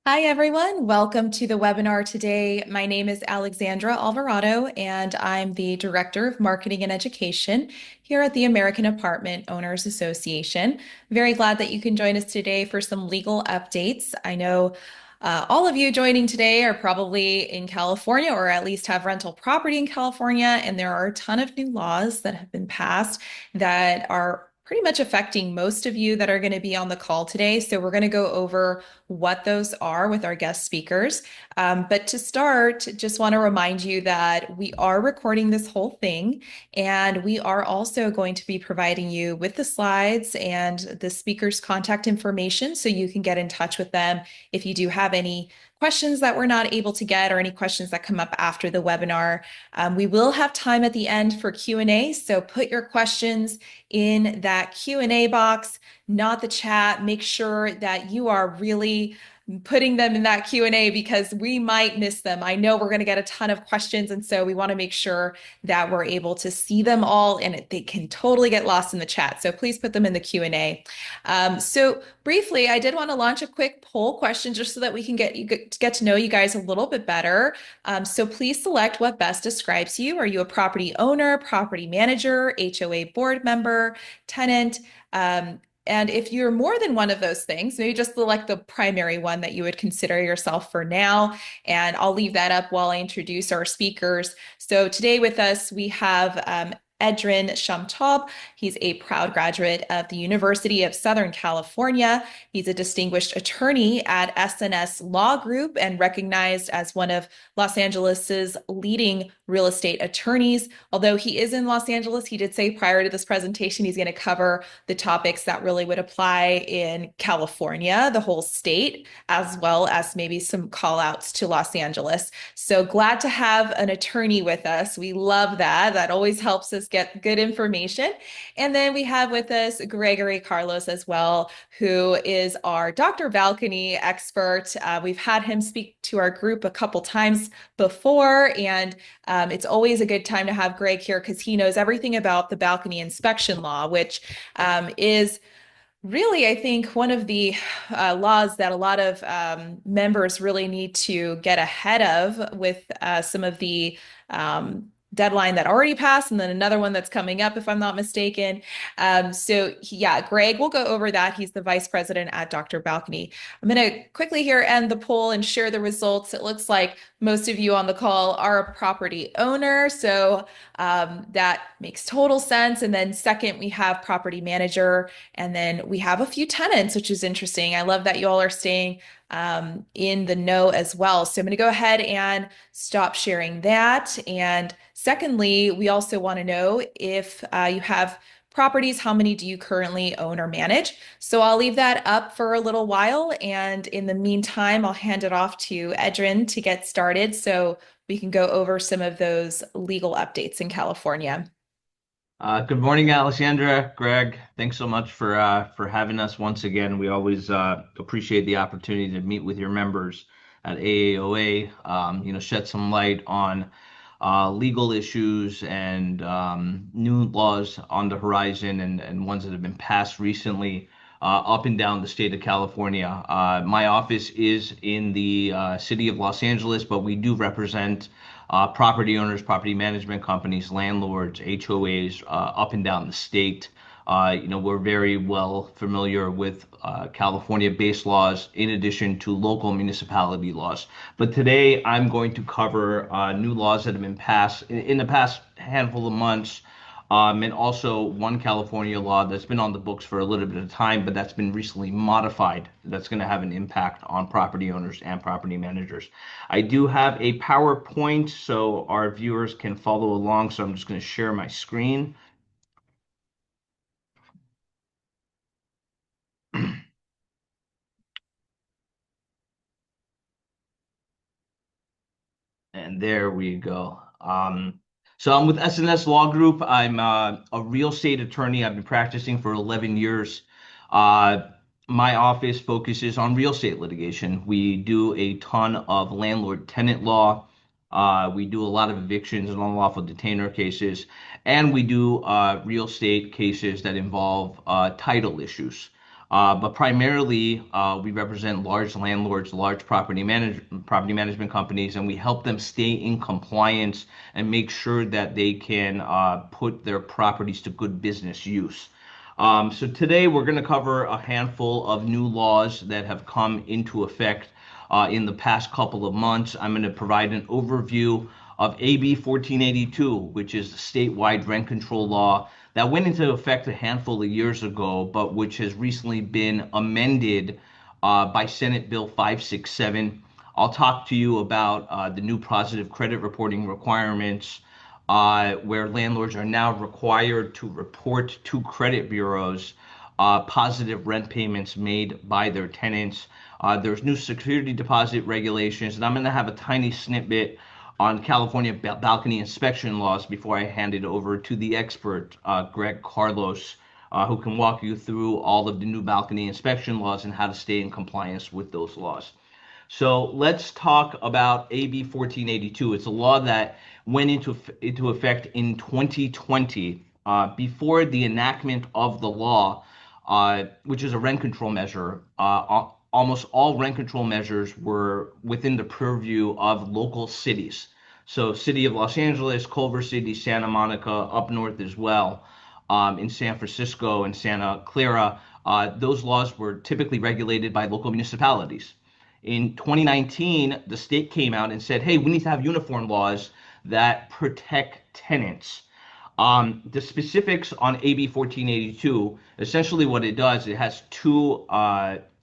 Hi, everyone. Welcome to the webinar today. My name is Alexandra Alvarado, and I'm the Director of Marketing and Education here at the American Apartment Owners Association. Very glad that you can join us today for some legal updates. I know all of you joining today are probably in California or at least have rental property in California, and there are a ton of new laws that have been passed that are pretty much affecting most of you that are going to be on the call today. So we're going to go over what those are with our guest speakers. But to start, just want to remind you that we are recording this whole thing, and we are also going to be providing you with the slides and the speaker's contact information so you can get in touch with them if you do have any questions that we're not able to get or any questions that come up after the webinar. We will have time at the end for Q&A, so put your questions in that Q&A box, not the chat. Make sure that you are really putting them in that Q&A because we might miss them. I know we're going to get a ton of questions, and so we want to make sure that we're able to see them all, and they can totally get lost in the chat. So please put them in the Q&A. So briefly, I did want to launch a quick poll question just so that we can get to know you guys a little bit better. So please select what best describes you. Are you a property owner, property manager, HOA board member, tenant? And if you're more than one of those things, maybe just select the primary one that you would consider yourself for now. And I'll leave that up while I introduce our speakers. So today with us, we have Edrin Shamtob. He's a proud graduate of the University of Southern California. He's a distinguished attorney at SNS Law Group and recognized as one of Los Angeles's leading real estate attorneys. Although he is in Los Angeles, he did say prior to this presentation he's going to cover the topics that really would apply in California, the whole state, as well as maybe some call outs to Los Angeles. So glad to have an attorney with us. We love that. That always helps us get good information. And then we have with us Gregory Carlos as well, who is our Dr. Balcony expert. We've had him speak to our group a couple times before, and it's always a good time to have Greg here because he knows everything about the balcony inspection law, which is really, I think, one of the laws that a lot of members really need to get ahead of with some of the deadline that already passed and then another one that's coming up, if I'm not mistaken. Yeah, Greg will go over that. He's the vice president at Dr. Balcony. I'm going to quickly here end the poll and share the results. It looks like most of you on the call are a property owner, so that makes total sense. And then second, we have property manager, and then we have a few tenants, which is interesting. I love that you all are staying in the know as well. So I'm going to go ahead and stop sharing that. And secondly, we also want to know if you have properties, how many do you currently own or manage? So I'll leave that up for a little while. And in the meantime, I'll hand it off to Edrin to get started so we can go over some of those legal updates in California. Good morning, Alexandra, Greg. Thanks so much for having us once again. We always appreciate the opportunity to meet with your members at AAOA. Shed some light on legal issues and new laws on the horizon and ones that have been passed recently up and down the state of California. My office is in the city of Los Angeles, but we do represent property owners, property management companies, landlords, HOAs up and down the state. We're very well familiar with California-based laws in addition to local municipality laws. But today I'm going to cover new laws that have been passed in the past handful of months, and also one California law that's been on the books for a little bit of time, but that's been recently modified. That's going to have an impact on property owners and property managers. I do have a PowerPoint so our viewers can follow along. So I'm just going to share my screen. And there we go. So I'm with SNS Law Group. I'm a real estate attorney. I've been practicing for 11 years. Uh, my office focuses on real estate litigation. We do a ton of landlord-tenant law. We do a lot of evictions and unlawful detainer cases, and we do real estate cases that involve title issues. But primarily, we represent large landlords, large property management companies, and we help them stay in compliance and make sure that they can put their properties to good business use. So today we're going to cover a handful of new laws that have come into effect in the past couple of months. I'm going to provide an overview of AB 1482, which is the statewide rent control law that went into effect a handful of years ago, but which has recently been amended by Senate Bill 567. I'll talk to you about the new positive credit reporting requirements, where landlords are now required to report to credit bureaus positive rent payments made by their tenants. There's new security deposit regulations, and I'm going to have a tiny snippet on California balcony inspection laws before I hand it over to the expert, Greg Carlos, who can walk you through all of the new balcony inspection laws and how to stay in compliance with those laws. So let's talk about AB 1482. It's a law that went into effect in 2020. Before the enactment of the law, which is a rent control measure, almost all rent control measures were within the purview of local cities. So City of Los Angeles, Culver City, Santa Monica, up north as well, in San Francisco and Santa Clara, those laws were typically regulated by local municipalities. In 2019, the state came out and said, hey, we need to have uniform laws that protect tenants. The specifics on AB 1482, essentially what it does, it has two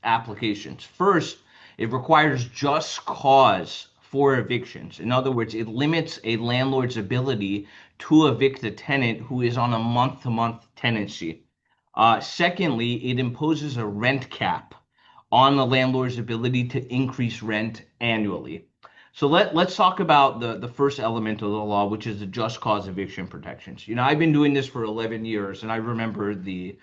applications. First, it requires just cause for evictions. In other words, it limits a landlord's ability to evict a tenant who is on a month-to-month tenancy. Secondly, it imposes a rent cap on the landlord's ability to increase rent annually. So let's talk about the first element of the law, which is the just cause eviction protections. I've been doing this for 11 years, and I remember the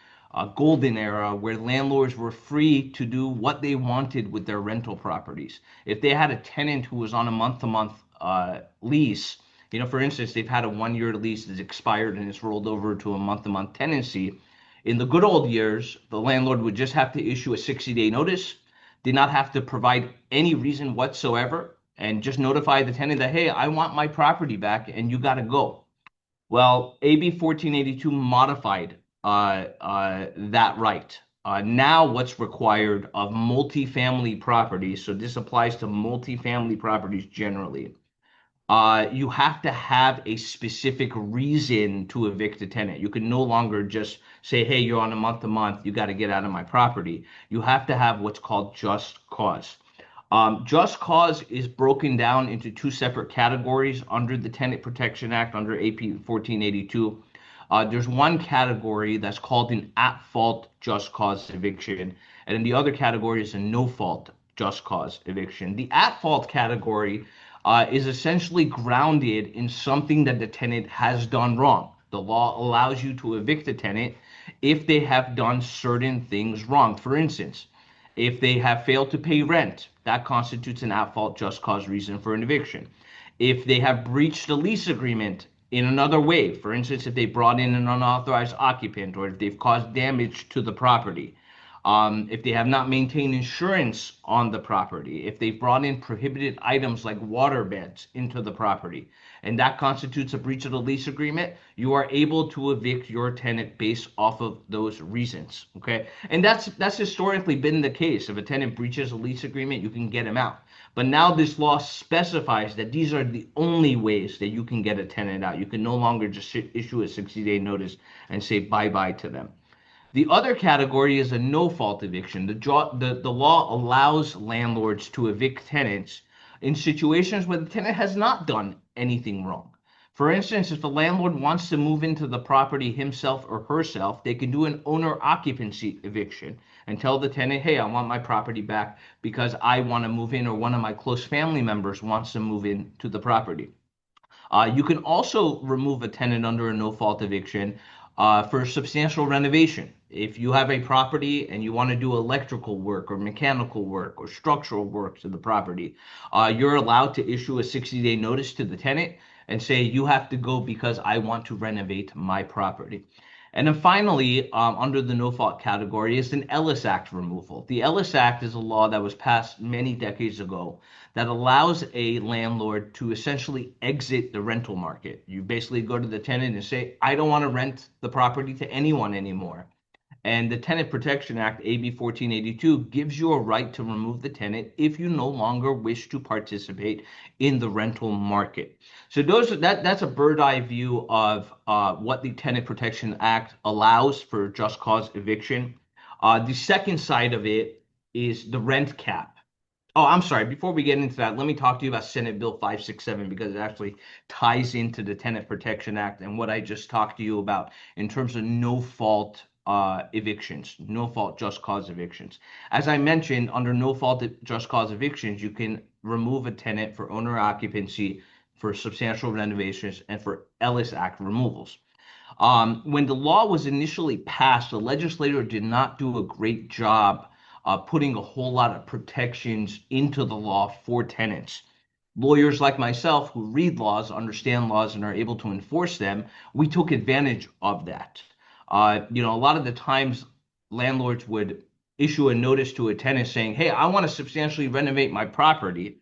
golden era where landlords were free to do what they wanted with their rental properties. If they had a tenant who was on a month-to-month lease, for instance, they've had a 1-year lease that's expired and it's rolled over to a month-to-month tenancy. In the good old years, the landlord would just have to issue a 60-day notice, did not have to provide any reason whatsoever, and just notify the tenant that, hey, I want my property back and you got to go. Well, AB 1482 modified that right. Now what's required of multifamily properties, so this applies to multifamily properties generally, you have to have a specific reason to evict a tenant. You can no longer just say, hey, you're on a month to month, you got to get out of my property. You have to have what's called just cause. Just cause is broken down into two separate categories under the Tenant Protection Act, under AP 1482. There's one category that's called an at-fault just cause eviction, and then the other category is a no-fault just cause eviction. The at-fault category is essentially grounded in something that the tenant has done wrong. The law allows you to evict a tenant if they have done certain things wrong. For instance, if they have failed to pay rent, that constitutes an at-fault just cause reason for an eviction. If they have breached a lease agreement in another way, for instance, if they brought in an unauthorized occupant or if they've caused damage to the property, if they have not maintained insurance on the property, if they've brought in prohibited items like water beds into the property, and that constitutes a breach of the lease agreement, you are able to evict your tenant based off of those reasons. Okay, and that's historically been the case. If a tenant breaches a lease agreement, you can get him out. But now this law specifies that these are the only ways that you can get a tenant out. You can no longer just issue a 60-day notice and say bye-bye to them. The other category is a no-fault eviction. The law allows landlords to evict tenants in situations where the tenant has not done anything wrong. For instance, if the landlord wants to move into the property himself or herself, they can do an owner occupancy eviction and tell the tenant, hey, I want my property back because I want to move in, or one of my close family members wants to move in to the property. You can also remove a tenant under a no-fault eviction for substantial renovation. If you have a property and you want to do electrical work or mechanical work or structural work to the property, you're allowed to issue a 60-day notice to the tenant and say, you have to go because I want to renovate my property. And then finally, under the no fault category is an Ellis Act removal. The Ellis Act is a law that was passed many decades ago that allows a landlord to essentially exit the rental market. You basically go to the tenant and say, I don't want to rent the property to anyone anymore. And the Tenant Protection Act, AB 1482, gives you a right to remove the tenant if you no longer wish to participate in the rental market. So that's a bird eye view of what the Tenant Protection Act allows for just cause eviction. The second side of it is the rent cap. Oh, I'm sorry. Before we get into that, let me talk to you about Senate Bill 567 because it actually ties into the Tenant Protection Act and what I just talked to you about in terms of no fault evictions, no fault just cause evictions. As I mentioned, under no fault just cause evictions, you can remove a tenant for owner occupancy, for substantial renovations, and for Ellis Act removals. When the law was initially passed, the legislator did not do a great job putting a whole lot of protections into the law for tenants. Lawyers like myself who read laws, understand laws, and are able to enforce them, we took advantage of that. A lot of the times landlords would issue a notice to a tenant saying, hey, I want to substantially renovate my property.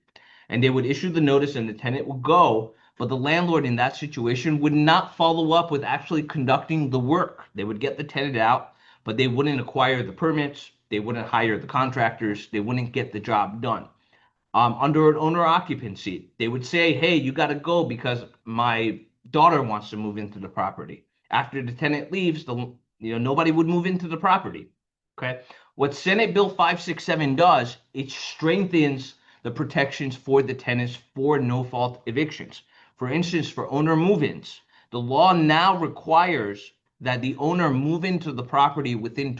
And they would issue the notice and the tenant would go, but the landlord in that situation would not follow up with actually conducting the work. They would get the tenant out, but they wouldn't acquire the permits, they wouldn't hire the contractors, they wouldn't get the job done. Under an owner occupancy, they would say, hey, you got to go because my daughter wants to move into the property. After the tenant leaves, nobody would move into the property. Okay. What Senate Bill 567 does, it strengthens the protections for the tenants for no fault evictions. For instance, for owner move-ins, the law now requires that the owner move into the property within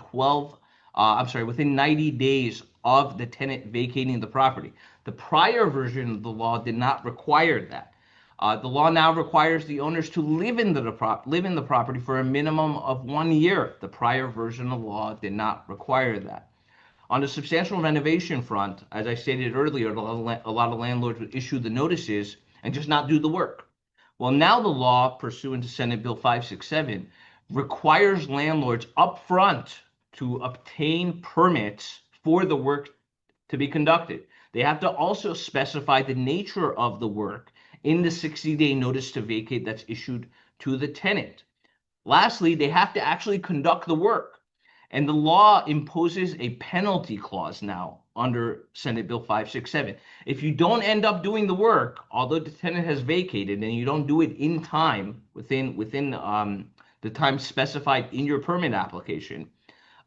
within 90 days of the tenant vacating the property. The prior version of the law did not require that. The law now requires the owners to live in the property for a minimum of 1 year. The prior version of the law did not require that. On the substantial renovation front, as I stated earlier, a lot of landlords would issue the notices and just not do the work. Well, now the law, pursuant to Senate Bill 567, requires landlords upfront to obtain permits for the work to be conducted. They have to also specify the nature of the work in the 60-day notice to vacate that's issued to the tenant. Lastly, they have to actually conduct the work. And the law imposes a penalty clause now under Senate Bill 567. If you don't end up doing the work, although the tenant has vacated and you don't do it in time within the time specified in your permit application,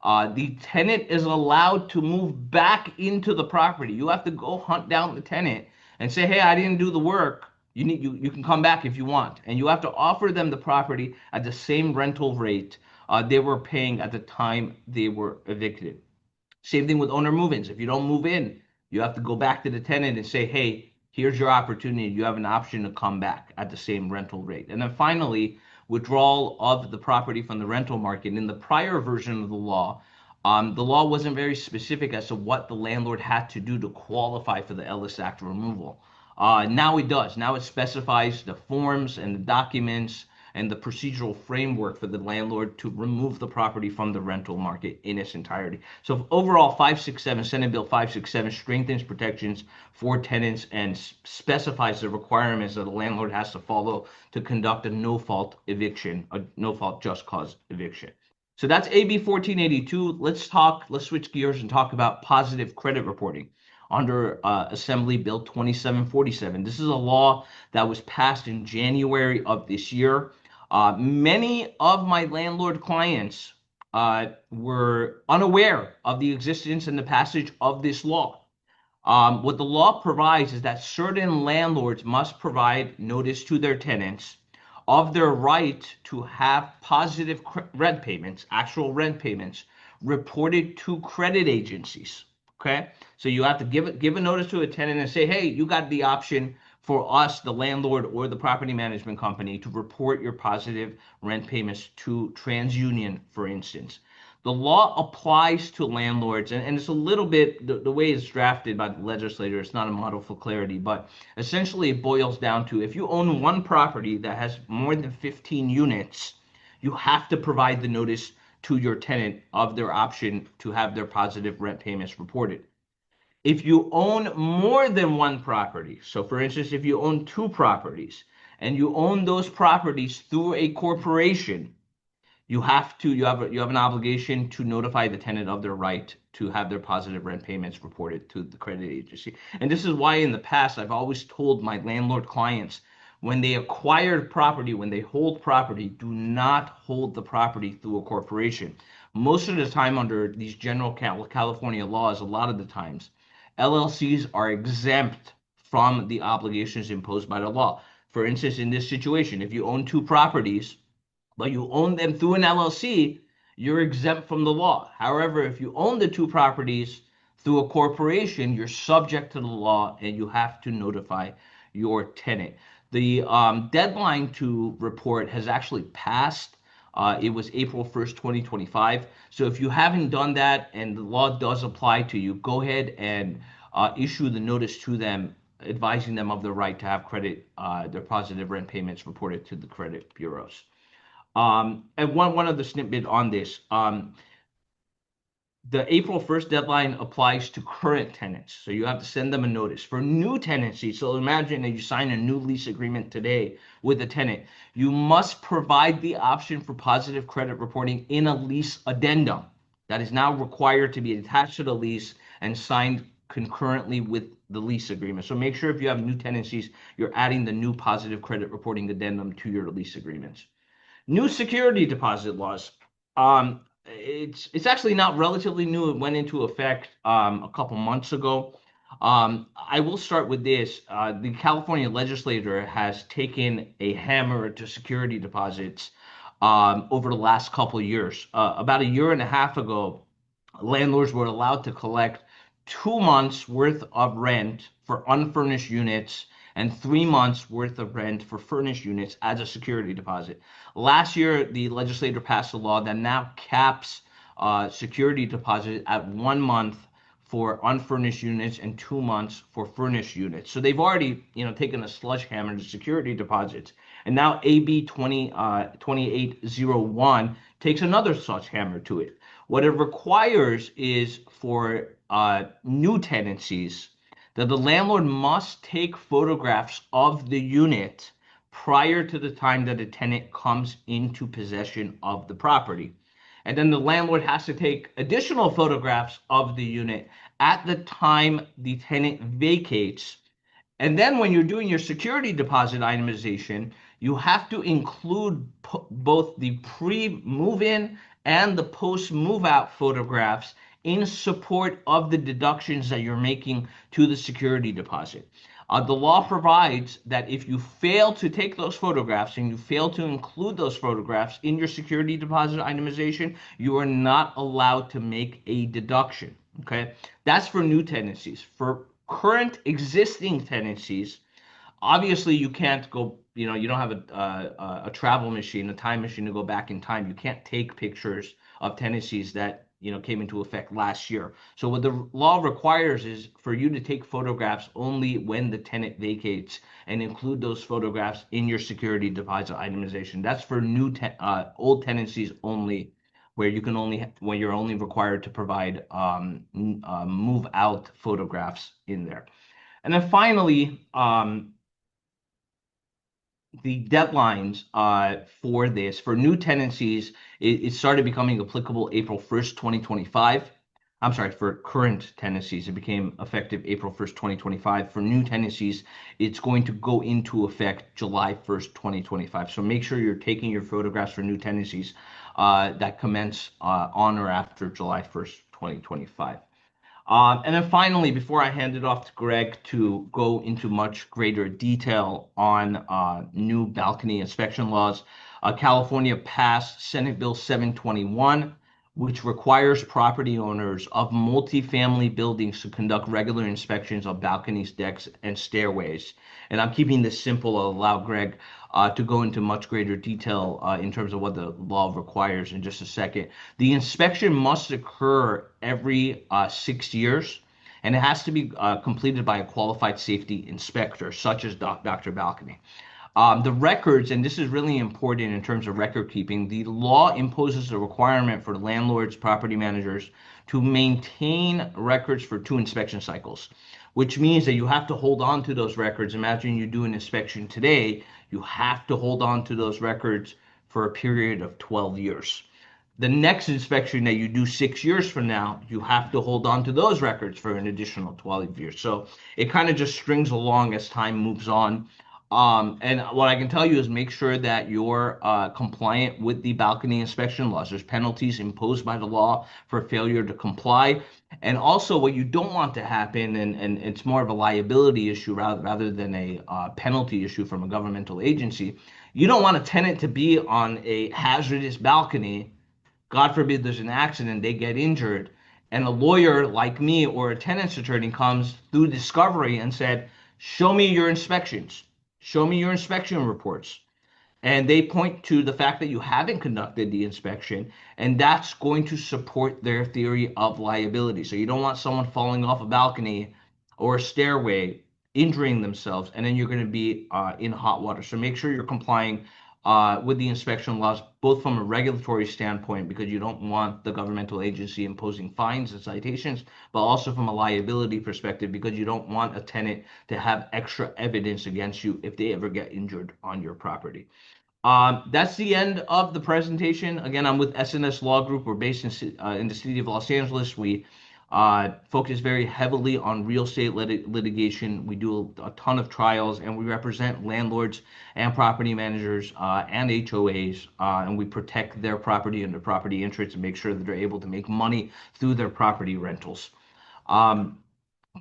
the tenant is allowed to move back into the property. You have to go hunt down the tenant and say, hey, I didn't do the work. You can come back if you want. And you have to offer them the property at the same rental rate they were paying at the time they were evicted. Same thing with owner move-ins. If you don't move in, you have to go back to the tenant and say, hey, here's your opportunity. You have an option to come back at the same rental rate. And then finally, withdrawal of the property from the rental market. In the prior version of the law wasn't very specific as to what the landlord had to do to qualify for the Ellis Act removal. Now it does. Now it specifies the forms and the documents and the procedural framework for the landlord to remove the property from the rental market in its entirety. So overall, 567, Senate Bill 567 strengthens protections for tenants and specifies the requirements that a landlord has to follow to conduct a no-fault eviction, a no-fault just cause eviction. So that's AB 1482. Let's switch gears and talk about positive credit reporting under Assembly Bill 2747. This is a law that was passed in January of this year. Many of my landlord clients were unaware of the existence and the passage of this law. What the law provides is that certain landlords must provide notice to their tenants of their right to have positive rent payments, actual rent payments, reported to credit agencies. Okay, so you have to give a notice to a tenant and say, hey, you got the option for us, the landlord or the property management company, to report your positive rent payments to TransUnion, for instance. The law applies to landlords, and it's a little bit, the way it's drafted by the legislator, it's not a model for clarity, but essentially it boils down to if you own one property that has more than 15 units, you have to provide the notice to your tenant of their option to have their positive rent payments reported. If you own more than one property, so for instance, if you own two properties and you own those properties through a corporation, you have an obligation to notify the tenant of their right to have their positive rent payments reported to the credit agency. And this is why in the past I've always told my landlord clients, when they acquire property, when they hold property, do not hold the property through a corporation. Most of the time, under these general California laws, a lot of the times LLCs are exempt from the obligations imposed by the law. For instance, in this situation, if you own two properties but you own them through an LLC, you're exempt from the law. However, if you own the two properties through a corporation, you're subject to the law and you have to notify your tenant. The deadline to report has actually passed. It was April 1st, 2025. So if you haven't done that and the law does apply to you, go ahead and issue the notice to them, advising them of the right to have their positive rent payments reported to the credit bureaus. And one other snippet on this. The April 1st deadline applies to current tenants. So you have to send them a notice. For new tenancy, so imagine that you sign a new lease agreement today with a tenant. You must provide the option for positive credit reporting in a lease addendum that is now required to be attached to the lease and signed concurrently with the lease agreement. So make sure if you have new tenancies, you're adding the new positive credit reporting addendum to your lease agreements. New security deposit laws. It's actually not relatively new. It went into effect a couple months ago. I will start with this. The California legislature has taken a hammer to security deposits over the last couple of years. About a year and a half ago, landlords were allowed to collect 2 months worth of rent for unfurnished units and 3 months worth of rent for furnished units as a security deposit. Last year, the legislature passed a law that now caps security deposit at 1 month for unfurnished units and 2 months for furnished units. So they've already, taken a sledgehammer to security deposits. And now AB 2801 takes another sledgehammer to it. What it requires is for new tenancies that the landlord must take photographs of the unit prior to the time that a tenant comes into possession of the property. And then the landlord has to take additional photographs of the unit at the time the tenant vacates. And then when you're doing your security deposit itemization, you have to include both the pre-move-in and the post-move-out photographs in support of the deductions that you're making to the security deposit. The law provides that if you fail to take those photographs and you fail to include those photographs in your security deposit itemization, you are not allowed to make a deduction. Okay, that's for new tenancies. For current existing tenancies, obviously you can't go, you don't have a travel machine, a time machine to go back in time. You can't take pictures of tenancies that came into effect last year. So what the law requires is for you to take photographs only when the tenant vacates and include those photographs in your security deposit itemization. That's for old tenancies only, where you're only required to provide move out photographs in there. And then finally, the deadlines for this, for new tenancies, it started becoming applicable April 1st, 2025. I'm sorry, for current tenancies, it became effective April 1st, 2025. For new tenancies, it's going to go into effect July 1st, 2025. So make sure you're taking your photographs for new tenancies that commence on or after July 1st, 2025. And then finally, before I hand it off to Greg to go into much greater detail on new balcony inspection laws, California passed Senate Bill 721, which requires property owners of multifamily buildings to conduct regular inspections of balconies, decks, and stairways. And I'm keeping this simple. I'll allow Greg to go into much greater detail in terms of what the law requires in just a second. The inspection must occur every 6 years, and it has to be completed by a qualified safety inspector, such as Dr. Balcony. The records, and this is really important in terms of record keeping, the law imposes a requirement for landlords, property managers to maintain records for 2 inspection cycles, which means that you have to hold on to those records. Imagine you do an inspection today, you have to hold on to those records for a period of 12 years. The next inspection that you do 6 years from now, you have to hold on to those records for an additional 12 years. So it kind of just strings along as time moves on. And what I can tell you is make sure that you're compliant with the balcony inspection laws. There's penalties imposed by the law for failure to comply. And also, what you don't want to happen, and it's more of a liability issue rather than a penalty issue from a governmental agency, you don't want a tenant to be on a hazardous balcony. God forbid there's an accident, they get injured, and a lawyer like me or a tenant's attorney comes through discovery and said, show me your inspections, show me your inspection reports. And they point to the fact that you haven't conducted the inspection, and that's going to support their theory of liability. So you don't want someone falling off a balcony or a stairway, injuring themselves, and then you're going to be in hot water. So make sure you're complying with the inspection laws, both from a regulatory standpoint, because you don't want the governmental agency imposing fines and citations, but also from a liability perspective, because you don't want a tenant to have extra evidence against you if they ever get injured on your property. That's the end of the presentation. Again, I'm with SNS Law Group. We're based in the city of Los Angeles. We focus very heavily on real estate litigation. We do a ton of trials, and we represent landlords and property managers and HOAs, and we protect their property and their property interests and make sure that they're able to make money through their property rentals. Um,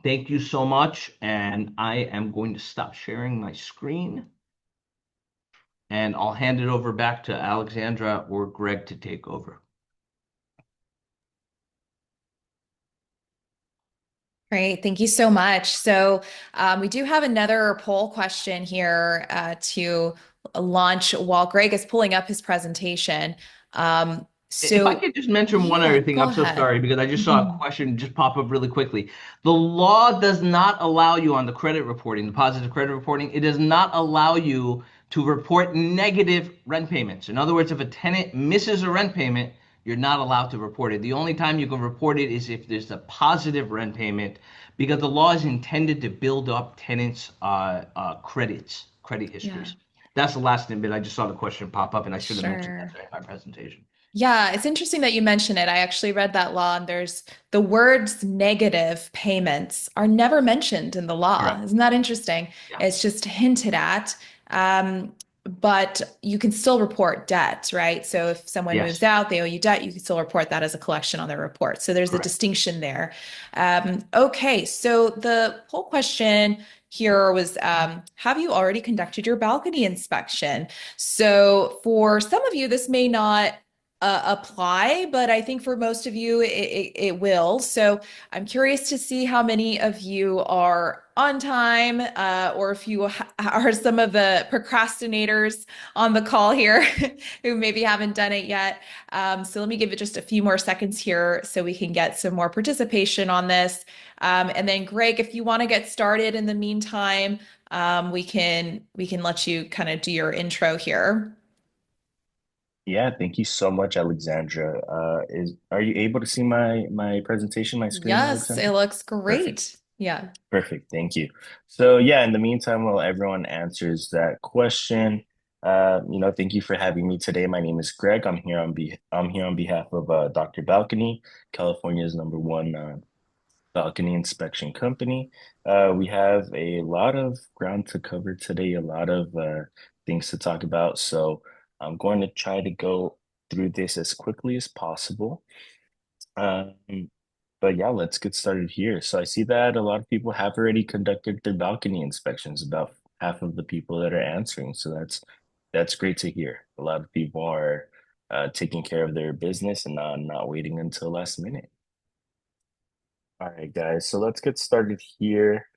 Thank you so much, and I am going to stop sharing my screen. And I'll hand it over back to Alexandra or Greg to take over. Great, thank you so much. So we do have another poll question here to launch while Greg is pulling up his presentation. If I So could just mention one yeah, other thing, go I'm so ahead. sorry because I just saw a Mhm. question just pop up really quickly. The law does not allow you on the credit reporting, the positive credit reporting, it does not allow you to report negative rent payments. In other words, if a tenant misses a rent payment, you're not allowed to report it. The only time you can report it is if there's a positive rent payment, because the law is intended to build up tenants' credit Yeah, histories. That's the last bit. I just saw the question pop up, and I should have mentioned that sure. during my presentation. Yeah, it's interesting that you mention it. I actually read that law, and there's the words negative payments are never mentioned in the law. Correct. Isn't that interesting? Yeah. It's just hinted at. Um, but you can still report debt, right? So if someone moves Yes. out, they owe you debt, you can still report that as a collection on their report. So there's a Correct. distinction there. Okay, so the whole question here was, have you already conducted your balcony inspection? So for some of you, this may not apply, but I think for most of you, it will. So I'm curious to see how many of you are on time, or if you are some of the procrastinators on the call here who maybe haven't done it yet. So let me give it just a few more seconds here so we can get some more participation on this. And then Greg, if you want to get started in the meantime, we can let you kind of do your intro here. Yeah, thank you so much, Alexandra. Are you able to see my presentation, my screen, Yes, it Alexandra? looks Perfect. great. Yeah. Perfect. Thank you. So yeah, in the meantime, while everyone answers that question, thank you for having me today. My name is Greg. I'm here on behalf of Dr. Balcony, California's #1 balcony inspection company. We have a lot of ground to cover today, a lot of things to talk about. So I'm going to try to go through this as quickly as possible. Um, but yeah, let's get started here. So I see that a lot of people have already conducted their balcony inspections, about half of the people that are answering. So that's great to hear. A lot of people are taking care of their business and not waiting until last minute. All right, guys, so let's get started here.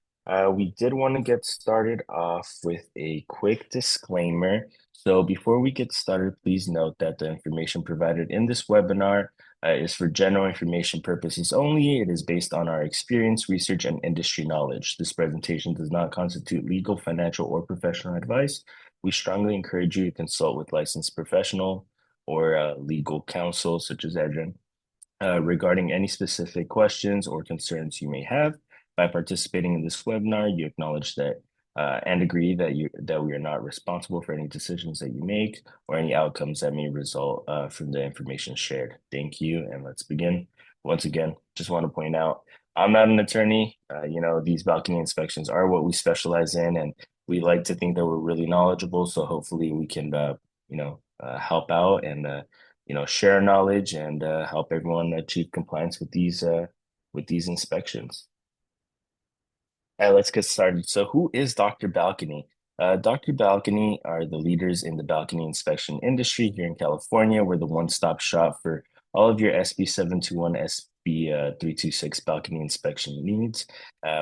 We did want to get started off with a quick disclaimer. So before we get started, please note that the information provided in this webinar is for general information purposes only. It is based on our experience, research, and industry knowledge. This presentation does not constitute legal, financial, or professional advice. We strongly encourage you to consult with licensed professional or legal counsel, such as Edrin, regarding any specific questions or concerns you may have. By participating in this webinar, you acknowledge that and agree that we are not responsible for any decisions that you make or any outcomes that may result from the information shared. Thank you, and let's begin. Once again, just want to point out, I'm not an attorney. These balcony inspections are what we specialize in, and we like to think that we're really knowledgeable. So hopefully we can, help out and share knowledge and help everyone achieve compliance with these inspections. All right, let's get started. So who is Dr. Balcony? Dr. Balcony are the leaders in the balcony inspection industry here in California. We're the one-stop shop for all of your SB 721, SB 326 balcony inspection needs.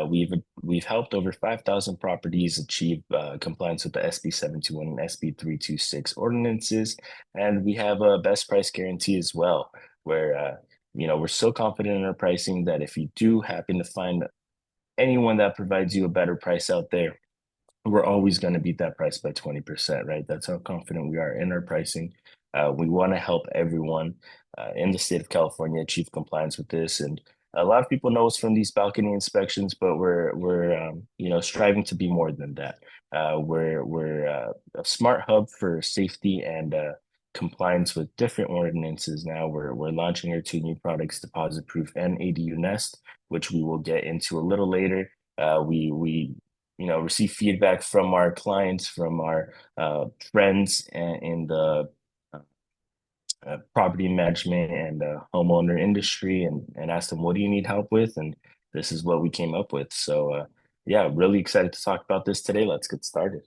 We've helped over 5,000 properties achieve compliance with the SB 721 and SB 326 ordinances, and we have a best price guarantee as well, where we're so confident in our pricing that if you do happen to find anyone that provides you a better price out there, we're always going to beat that price by 20%, right? That's how confident we are in our pricing. We want to help everyone in the state of California achieve compliance with this. And a lot of people know us from these balcony inspections, but we're striving to be more than that. We're a smart hub for safety and compliance with different ordinances. Now we're launching our two new products, Deposit Proof and ADU Nest, which we will get into a little later. We receive feedback from our clients, from our friends in the property management and homeowner industry, and ask them, what do you need help with? And this is what we came up with. So yeah, really excited to talk about this today. Let's get started.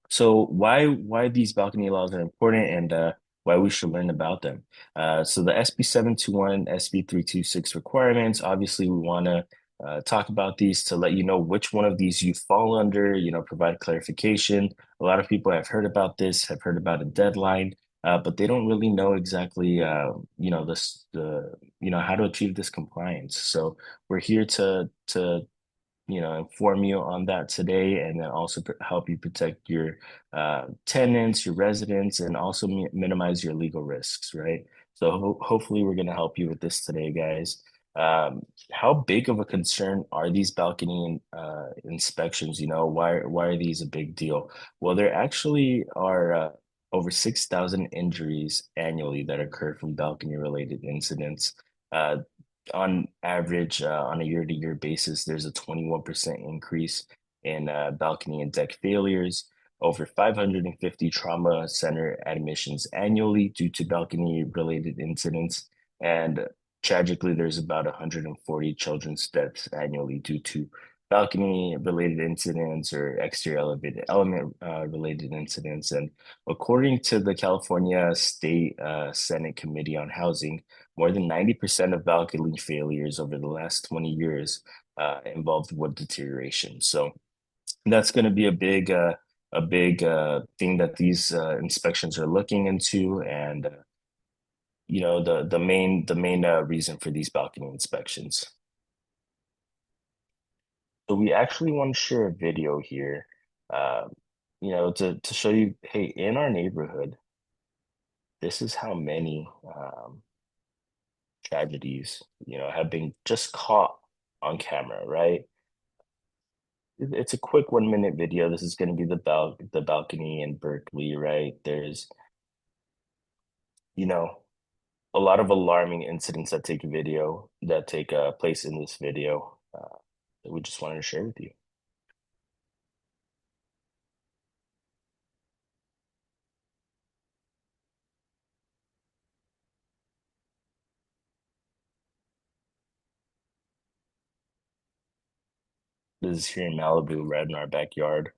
So why these balcony laws are important and why we should learn about them. So the SB 721, SB 326 requirements, obviously we want to talk about these to let you know which one of these you fall under, provide clarification. A lot of people have heard about this, have heard about a deadline, but they don't really know exactly, how to achieve this compliance. So we're here to inform you on that today, and then also help you protect your tenants, your residents, and also minimize your legal risks, right? So hopefully we're going to help you with this today, guys. How big of a concern are these balcony inspections? Why are these a big deal? Well, there actually are over 6,000 injuries annually that occur from balcony related incidents. On average, on a year-to-year basis, there's a 21% increase in balcony and deck failures, over 550 trauma center admissions annually due to balcony-related incidents, and tragically, there's about 140 children's deaths annually due to balcony-related incidents or exterior elevated element related incidents. And according to the California State Senate Committee on Housing, more than 90% of balcony failures over the last 20 years involved wood deterioration. So that's going to be a big thing that these inspections are looking into, and the main reason for these balcony inspections. So we actually want to share a video here, to show you, hey, in our neighborhood, this is how many tragedies, have been just caught on camera, right? It's a quick 1 minute video. This is going to be the balcony in Berkeley, right? There's, a lot of alarming incidents that take place in this video that we just wanted to share with you. This is here in Malibu, right in our backyard.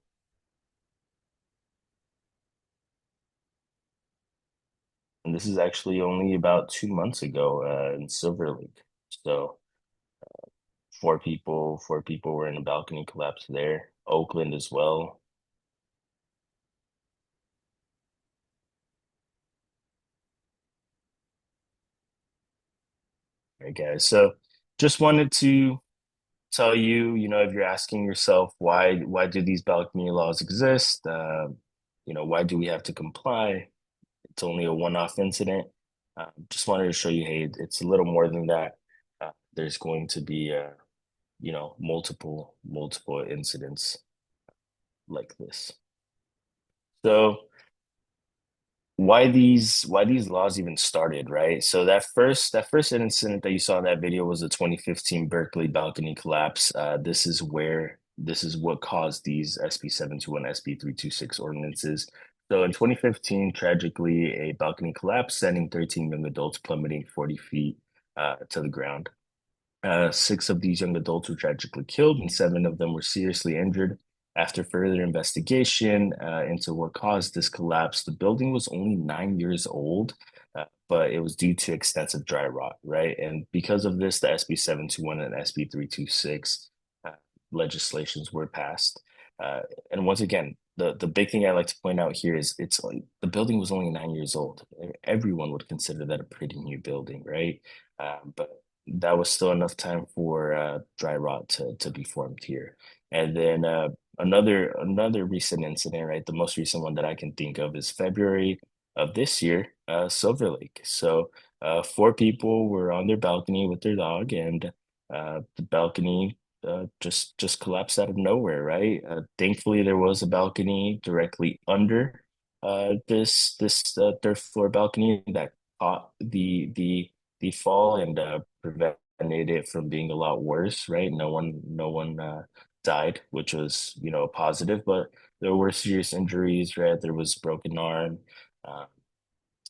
And this is actually only about 2 months ago in Silver Lake. So four people were in a balcony collapse there. Oakland as well. right, guys. So just wanted to tell you, if you're asking yourself why do these balcony laws exist? Why do we have to comply? It's only a one-off incident. Just wanted to show you, hey, it's a little more than that. There's going to be, multiple incidents like this. So why these laws even started, right? So that first incident that you saw in that video was the 2015 Berkeley balcony collapse. This is what caused these SB 721, SB 326 ordinances. So in 2015, tragically, a balcony collapsed, sending 13 young adults plummeting 40 feet to the ground. Six of these young adults were tragically killed, and seven of them were seriously injured. After further investigation into what caused this collapse, the building was only 9 years old, but it was due to extensive dry rot, right? And because of this, the SB 721 and SB 326 legislations were passed. And once again, the big thing I like to point out here is it's like the building was only 9 years old. Everyone would consider that a pretty new building, right? But that was still enough time for dry rot to be formed here. And then another recent incident, right? The most recent one that I can think of is February of this year, Silver Lake. So four people were on their balcony with their dog, and the balcony just collapsed out of nowhere, right? Thankfully, there was a balcony directly under this third floor balcony that caught the fall and prevented it from being a lot worse, right? No one died, which was a positive, but there were serious injuries, right? There was broken arm. Uh,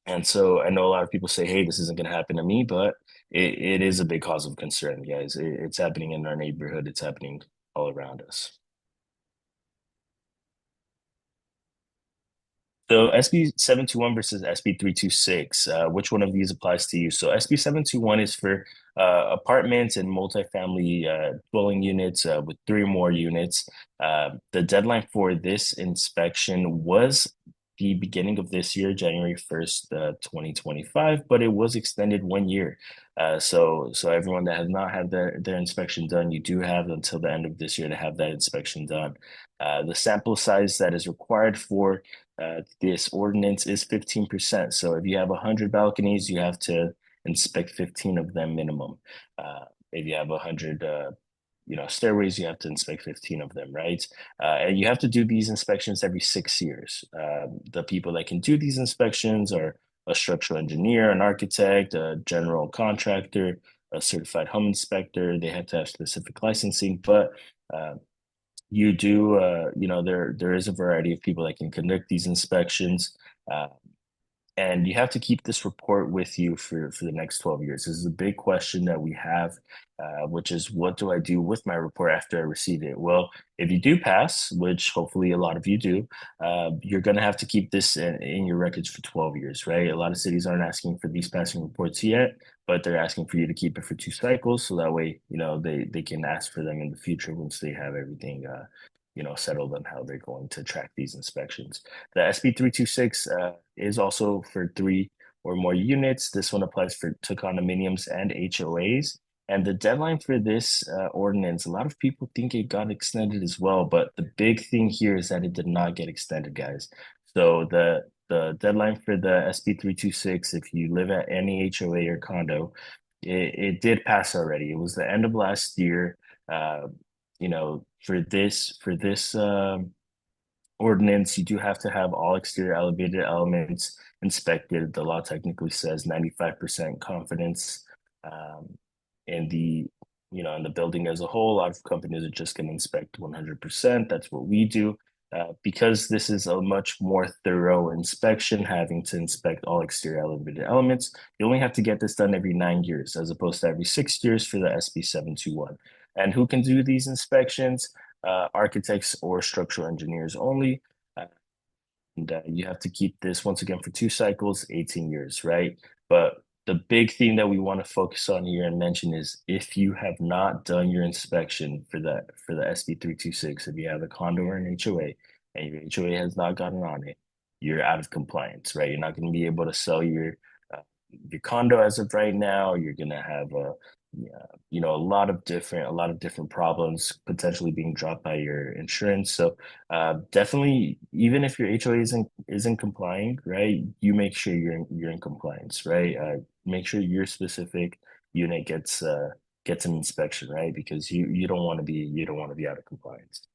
and so I know a lot of people say, hey, this isn't going to happen to me, but it is a big cause of concern, guys. It's happening in our neighborhood. It's happening all around us. So SB 721 versus SB 326, which one of these applies to you? So SB 721 is for apartments and multifamily dwelling units with three or more units. The deadline for this inspection was the beginning of this year, January 1st, 2025, but it was extended 1 year. So everyone that has not had their inspection done, you do have until the end of this year to have that inspection done. The sample size that is required for this ordinance is 15%. So if you have 100 balconies, you have to inspect 15 of them minimum. If you have 100 stairways, you have to inspect 15 of them, right? And you have to do these inspections every 6 years. The people that can do these inspections are a structural engineer, an architect, a general contractor, a certified home inspector. They have to have specific licensing, but you do, there is a variety of people that can conduct these inspections. Uh, and you have to keep this report with you for the next 12 years. This is a big question that we have, which is what do I do with my report after I receive it? Well, if you do pass, which hopefully a lot of you do, you're going to have to keep this in your records for 12 years, right? A lot of cities aren't asking for these passing reports yet, but they're asking for you to keep it for 2 cycles. So that way, they can ask for them in the future once they have everything, settled on how they're going to track these inspections. The SB 326 is also for three or more units. This one applies to condominiums and HOAs. And the deadline for this ordinance, a lot of people think it got extended as well, but the big thing here is that it did not get extended, guys. So the deadline for the SB 326, if you live at any HOA or condo, it did pass already. It was the end of last year. For this ordinance, you do have to have all exterior elevated elements inspected. The law technically says 95% confidence in the building as a whole. A lot of companies are just going to inspect 100%. That's what we do. Because this is a much more thorough inspection, having to inspect all exterior elevated elements, you only have to get this done every 9 years, as opposed to every 6 years for the SB 721. And who can do these inspections? Architects or structural engineers only. And you have to keep this once again for 2 cycles, 18 years, right? But the big thing that we want to focus on here and mention is if you have not done your inspection for the SB 326, if you have a condo or an HOA and your HOA has not gotten on it, you're out of compliance, right? You're not going to be able to sell your condo as of right now. You're gonna have a yeah, a lot of different problems potentially being dropped by your insurance. So definitely, even if your HOA isn't complying, right? You make sure you're in compliance, right? Make sure your specific unit gets an inspection, right? Because you don't want to be out of compliance.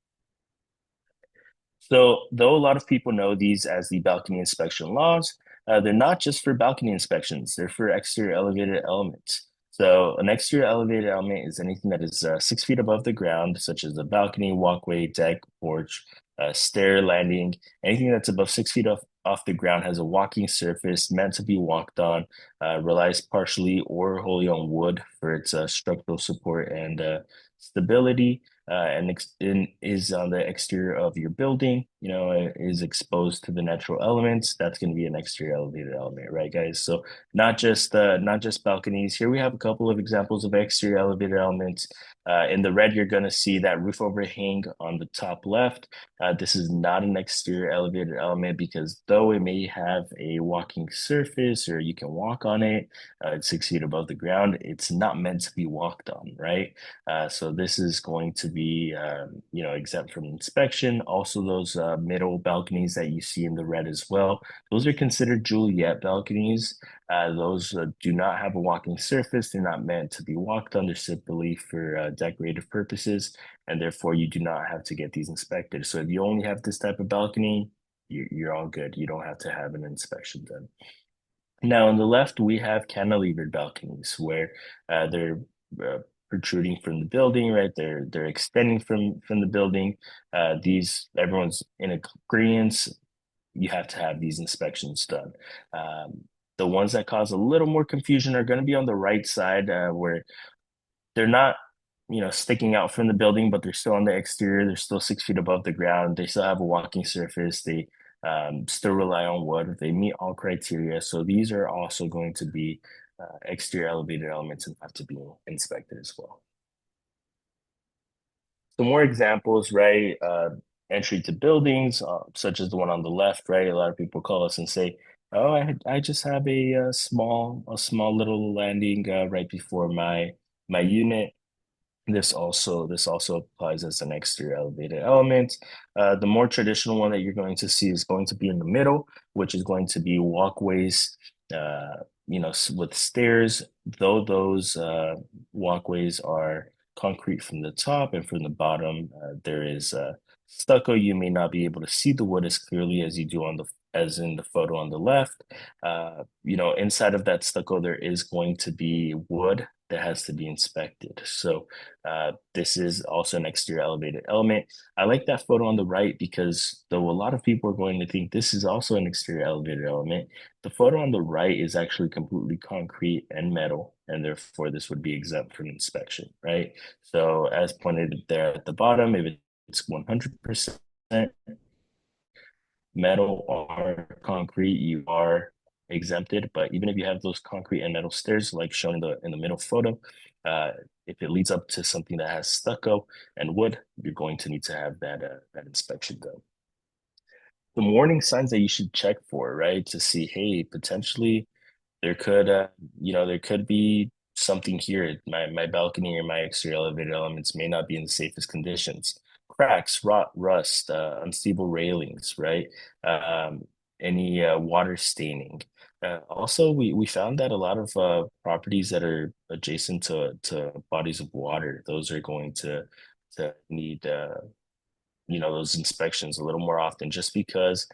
So, though a lot of people know these as the balcony inspection laws, they're not just for balcony inspections, they're for exterior elevated elements. So, an exterior elevated element is anything that is 6 feet above the ground, such as a balcony, walkway, deck, porch, stair, landing. Anything that's above 6 feet off the ground has a walking surface meant to be walked on, relies partially or wholly on wood for its structural support and stability, and is on the exterior of your building, is exposed to the natural elements. That's going to be an exterior elevated element, right, guys? So not just balconies. Here we have a couple of examples of exterior elevated elements. In the red, you're going to see that roof overhang on the top left. This is not an exterior elevated element because though it may have a walking surface or you can walk on it, it's 6 feet above the ground, it's not meant to be walked on, right? So this is going to be, exempt from inspection. Also, those middle balconies that you see in the red as well, those are considered Juliet balconies. Those do not have a walking surface. They're not meant to be walked on. They're simply for decorative purposes, and therefore you do not have to get these inspected. So if you only have this type of balcony, you're all good. You don't have to have an inspection done. Now, on the left, we have cantilevered balconies where they're protruding from the building, right? They're extending from the building. These everyone's in agreement. You have to have these inspections done. The ones that cause a little more confusion are going to be on the right side, where they're not, sticking out from the building, but they're still on the exterior. They're still 6 feet above the ground. They still have a walking surface. They still rely on wood. They meet all criteria. So these are also going to be exterior elevated elements and have to be inspected as well. Some more examples, right? Entry to buildings, such as the one on the left, right? A lot of people call us and say, "Oh, I just have a small little landing right before my unit." This also applies as an exterior elevated element. The more traditional one that you're going to see is going to be in the middle, which is going to be walkways, with stairs. Though those walkways are concrete from the top and from the bottom, there is stucco. You may not be able to see the wood as clearly as you do as in the photo on the left. Inside of that stucco, there is going to be wood that has to be inspected. So this is also an exterior elevated element. I like that photo on the right because though a lot of people are going to think this is also an exterior elevated element, the photo on the right is actually completely concrete and metal, and therefore this would be exempt from inspection, right? So as pointed there at the bottom, if it's 100% metal or concrete, you are exempted. But even if you have those concrete and metal stairs, like shown in the middle photo, if it leads up to something that has stucco and wood, you're going to need to have that inspection done. The warning signs that you should check for, right, to see, hey, potentially there could be something here. My balcony or my exterior elevated elements may not be in the safest conditions. Cracks, rust, unstable railings, right? Um, any water staining. Also, we found that a lot of properties that are adjacent to bodies of water, those are going to need those inspections a little more often, just because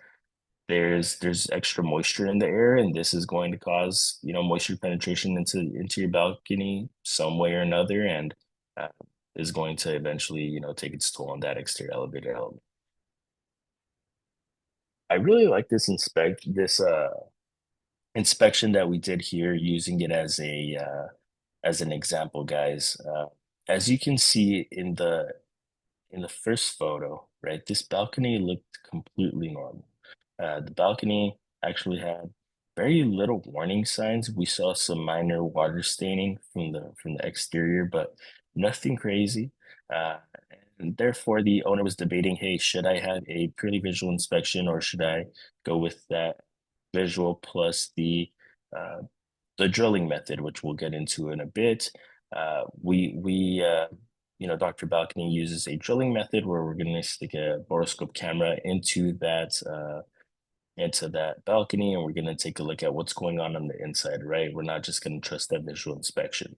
there's extra moisture in the air, and this is going to cause moisture penetration into your balcony some way or another, and uh, is going to eventually take its toll on that exterior elevator element. I really like this inspection that we did here, using it as an example, guys. As you can see in the first photo, right, this balcony looked completely normal. The balcony actually had very little warning signs. We saw some minor water staining from the exterior, but nothing crazy. Uh, and therefore, the owner was debating, hey, should I have a purely visual inspection, or should I go with that visual plus the uh, the drilling method, which we'll get into in a bit. We Dr. Balcony uses a drilling method where we're going to stick a borescope camera into that balcony, and we're going to take a look at what's going on the inside, right? We're not just going to trust that visual inspection.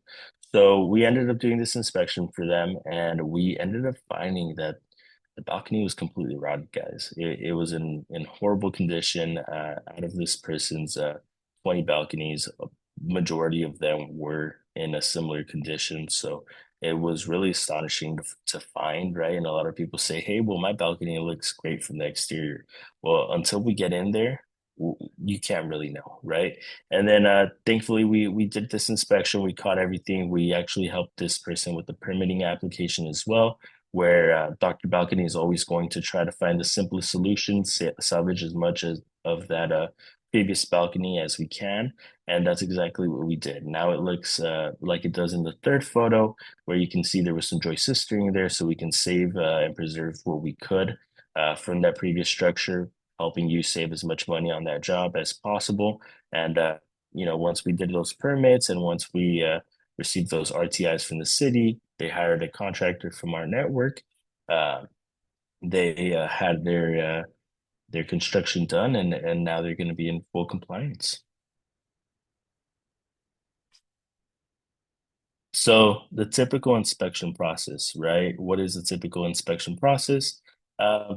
So we ended up doing this inspection for them, and we ended up finding that the balcony was completely rotted, guys. It was in horrible condition. Out of this person's 20 balconies, a majority of them were in a similar condition. So it was really astonishing to find, right? And a lot of people say, hey, well, my balcony looks great from the exterior. Well, until we get in there, you can't really know, right? And then thankfully we did this inspection, we caught everything. We actually helped this person with the permitting application as well, where Dr. Balcony is always going to try to find the simplest solution, salvage as much of that previous balcony as we can. And that's exactly what we did. Now it looks like it does in the third photo, where you can see there was some joist sistering there, so we can save and preserve what we could from that previous structure, helping you save as much money on that job as possible. And once we did those permits and once we received those RTIs from the city, they hired a contractor from our network. They had their construction done, and now they're going to be in full compliance. So the typical inspection process, right? What is the typical inspection process? Uh,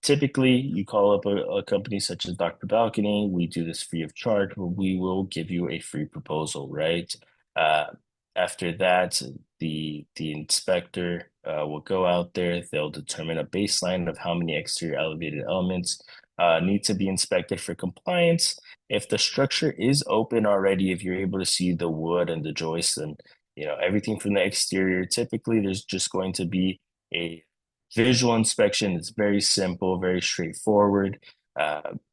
Typically, you call up a company such as Dr. Balcony. We do this free of charge, but we will give you a free proposal, right? Uh, After that, the inspector will go out there. They'll determine a baseline of how many exterior elevated elements need to be inspected for compliance. If the structure is open already, if you're able to see the wood and the joists and everything from the exterior, typically there's just going to be a visual inspection. Is very simple, very straightforward.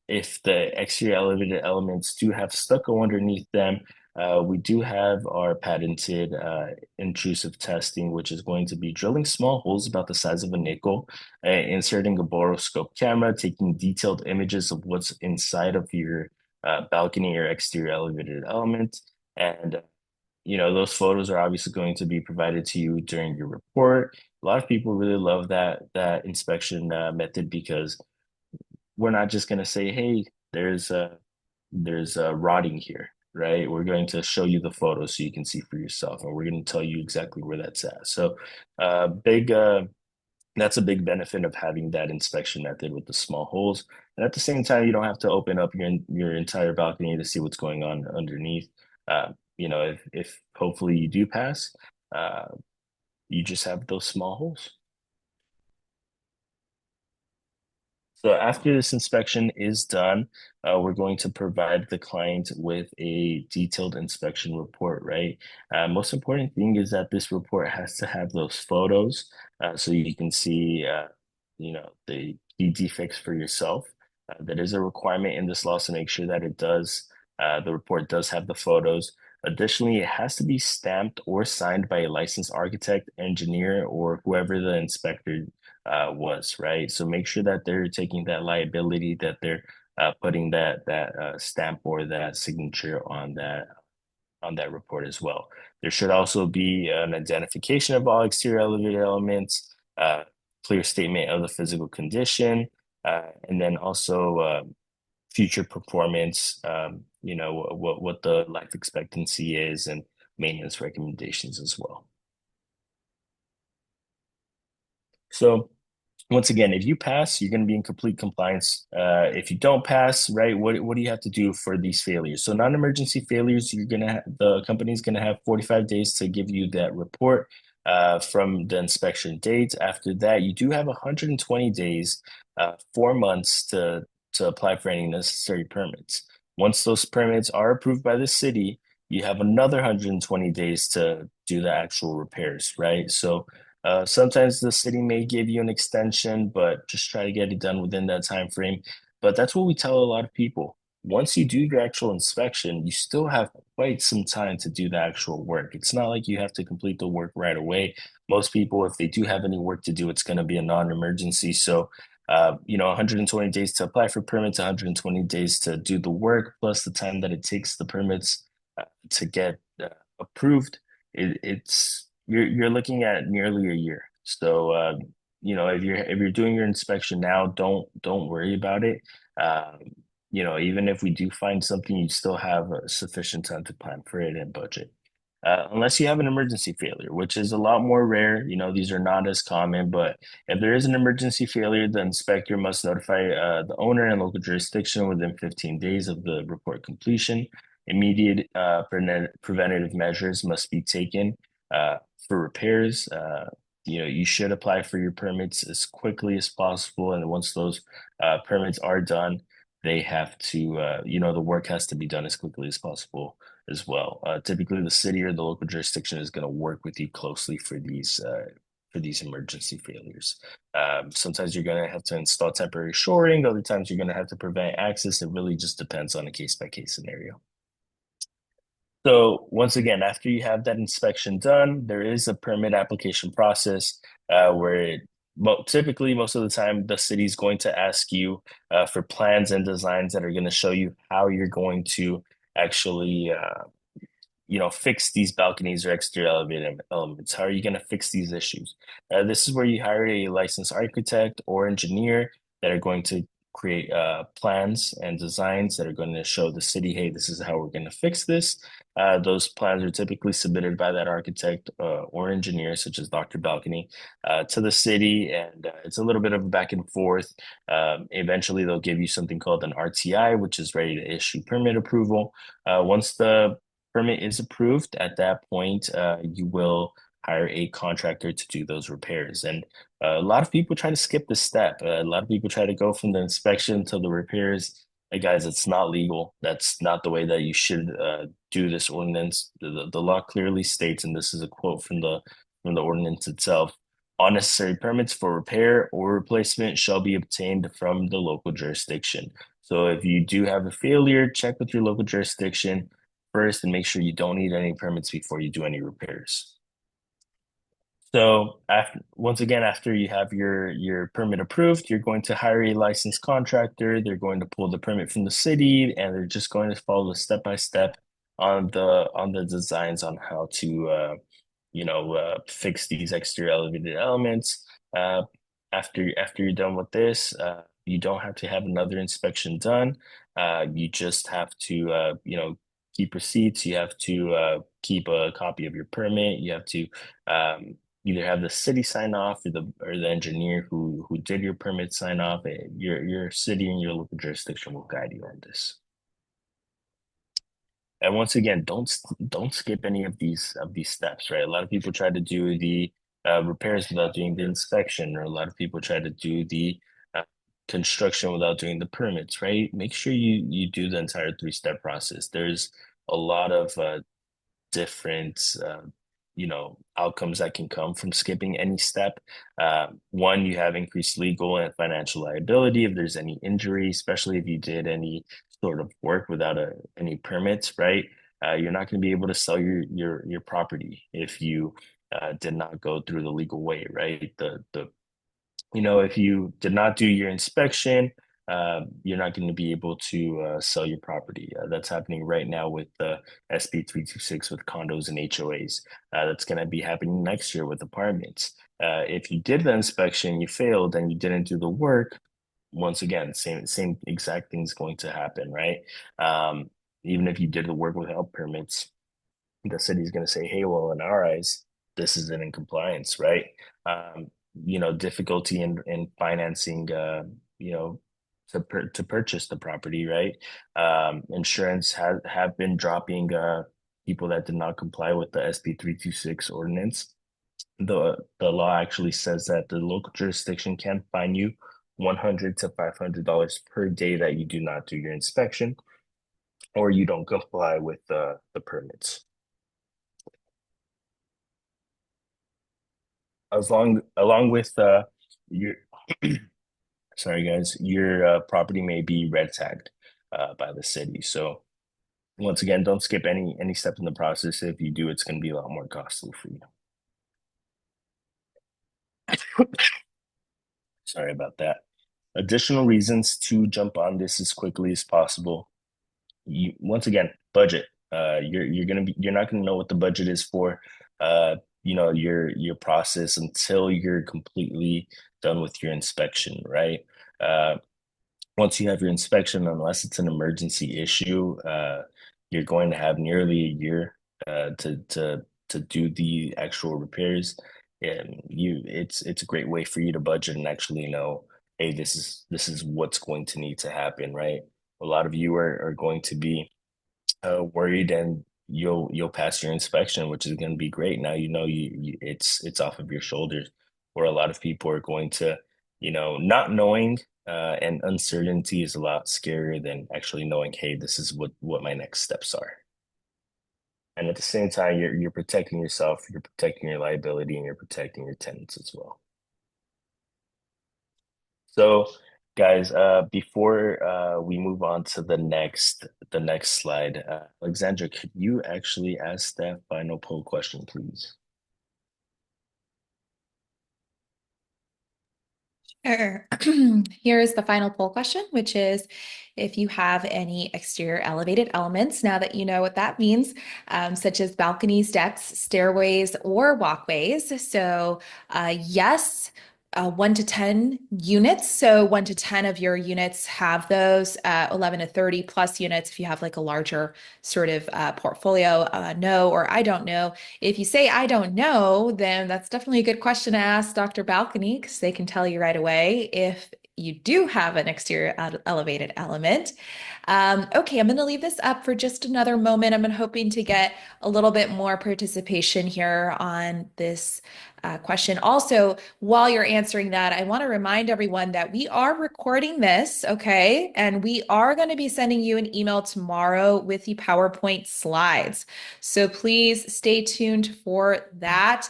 If the exterior elevated elements do have stucco underneath them, we do have our patented intrusive testing, which is going to be drilling small holes about the size of a nickel, inserting a borescope camera, taking detailed images of what's inside of your balcony or exterior elevated element. And those photos are obviously going to be provided to you during your report. A lot of people really love that inspection method, because we're not just going to say, hey, there's rotting here, right? We're going to show you the photos so you can see for yourself, and we're going to tell you exactly where that's at. So big that's a big benefit of having that inspection method with the small holes. And at the same time, you don't have to open up your entire balcony to see what's going on underneath. If hopefully you do pass, uh, you just have those small holes. So after this inspection is done, we're going to provide the client with a detailed inspection report, right? Most important thing is that this report has to have those photos, so you can see, the key defects for yourself. That is a requirement in this law, so make sure that the report does have the photos. Additionally, it has to be stamped or signed by a licensed architect, engineer, or whoever the inspector was, right? So make sure that they're taking that liability, that they're putting that stamp or that signature on that report as well. There should also be an identification of all exterior elevator elements, clear statement of the physical condition, and then also future performance, what the life expectancy is, and maintenance recommendations as well. So once again, if you pass, you're going to be in complete compliance. If you don't pass, right, what do you have to do for these failures? So non-emergency failures, the company's going to have 45 days to give you that report from the inspection date. After that, you do have 120 days, 4 months to apply for any necessary permits. Once those permits are approved by the city, you have another 120 days to do the actual repairs, right? So sometimes the city may give you an extension, but just try to get it done within that time frame. But that's what we tell a lot of people. Once you do your actual inspection, you still have quite some time to do the actual work. It's not like you have to complete the work right away. Most people, if they do have any work to do, it's going to be a non-emergency. So 120 days to apply for permits, 120 days to do the work, plus the time that it takes the permits to get approved, you're looking at nearly a year. So if you're doing your inspection now, don't worry about it. Um, even if we do find something, you still have sufficient time to plan for it and budget. Unless you have an emergency failure, which is a lot more rare. These are not as common, but if there is an emergency failure, the inspector must notify the owner and local jurisdiction within 15 days of the report completion. Immediate preventative measures must be taken for repairs. You should apply for your permits as quickly as possible, and once those permits are done, they have to, the work has to be done as quickly as possible as well. Typically, the city or the local jurisdiction is going to work with you closely for these emergency failures. Sometimes you're going to have to install temporary shoring. Other times you're going to have to prevent access. It really just depends on a case-by-case scenario. So once again, after you have that inspection done, there is a permit application process where typically most of the time the city is going to ask you for plans and designs that are going to show you how you're going to actually fix these balconies or exterior elevated elements. How are you going to fix these issues? This is where you hire a licensed architect or engineer that are going to create plans and designs that are going to show the city, hey, this is how we're going to fix this. Those plans are typically submitted by that architect or engineer, such as Dr. Balcony, to the city, and it's a little bit of a back and forth. Eventually, they'll give you something called an RTI, which is ready to issue permit approval. Once the permit is approved, at that point, you will hire a contractor to do those repairs. And a lot of people try to skip this step. A lot of people try to go from the inspection to the repairs. Hey guys, it's not legal. That's not the way that you should do this ordinance. The law clearly states, and this is a quote from the ordinance itself: all necessary permits for repair or replacement shall be obtained from the local jurisdiction. So if you do have a failure, check with your local jurisdiction first and make sure you don't need any permits before you do any repairs. So once again, after you have your permit approved, you're going to hire a licensed contractor. They're going to pull the permit from the city, and they're just going to follow the step-by-step on the designs on how to fix these exterior elevated elements. After you're done with this, you don't have to have another inspection done. You just have to keep receipts. You have to keep a copy of your permit. You have to either have the city sign off or the engineer who did your permit sign off. Your city and your local jurisdiction will guide you on this. And once again, don't skip any of these steps, right? A lot of people try to do the repairs without doing the inspection, or a lot of people try to do the construction without doing the permits, right? Make sure you do the entire 3-step process. There's a lot of different outcomes that can come from skipping any step. One, you have increased legal and financial liability if there's any injury, especially if you did any sort of work without any permits, right? You're not going to be able to sell your property if you did not go through the legal way, right? If you did not do your inspection, you're not going to be able to sell your property. That's happening right now with SB 326 with condos and HOAs. That's going to be happening next year with apartments. If you did the inspection, you failed, and you didn't do the work, once again, same exact thing's going to happen, right? Even if you did the work without permits, the city's going to say, hey, well, in our eyes, this isn't in compliance, right? Difficulty in financing, to purchase the property, right? Insurance have been dropping people that did not comply with the SB 326 ordinance. The law actually says that the local jurisdiction can fine you $100 to $500 per day that you do not do your inspection or you don't comply with the permits. Along with your sorry guys, your property may be red tagged by the city. So once again, don't skip any step in the process. If you do, it's going to be a lot more costly for you. Sorry about that. Additional reasons to jump on this as quickly as possible. Once again, budget. You're not gonna know what the budget is for your process until you're completely done with your inspection, right? Uh, Once you have your inspection, unless it's an emergency issue, you're going to have nearly a year to do the actual repairs. And it's a great way for you to budget and actually know, hey, this is what's going to need to happen, right? A lot of you are going to be worried, and you'll pass your inspection, which is going to be great. Now you know it's off of your shoulders. Where a lot of people are going to, not knowing, and uncertainty is a lot scarier than actually knowing, hey, this is what my next steps are. And at the same time, you're protecting yourself, you're protecting your liability, and you're protecting your tenants as well. So, guys, before we move on to the next slide, Alexandra, could you actually ask that final poll question, please? Sure. Here is the final poll question, which is if you have any exterior elevated elements, now that you know what that means, such as balconies, decks, stairways, or walkways. So, yes, 1 to 10 units. So 1 to 10 of your units have those, 11 to 30 plus units if you have like a larger sort of portfolio. No, or I don't know. If you say I don't know, then that's definitely a good question to ask Dr. Balcony because they can tell you right away if you do have an exterior elevated element. Okay, I'm going to leave this up for just another moment. I'm hoping to get a little bit more participation here on this question. Also, while you're answering that, I want to remind everyone that we are recording this, okay? And we are going to be sending you an email tomorrow with the PowerPoint slides. So please stay tuned for that.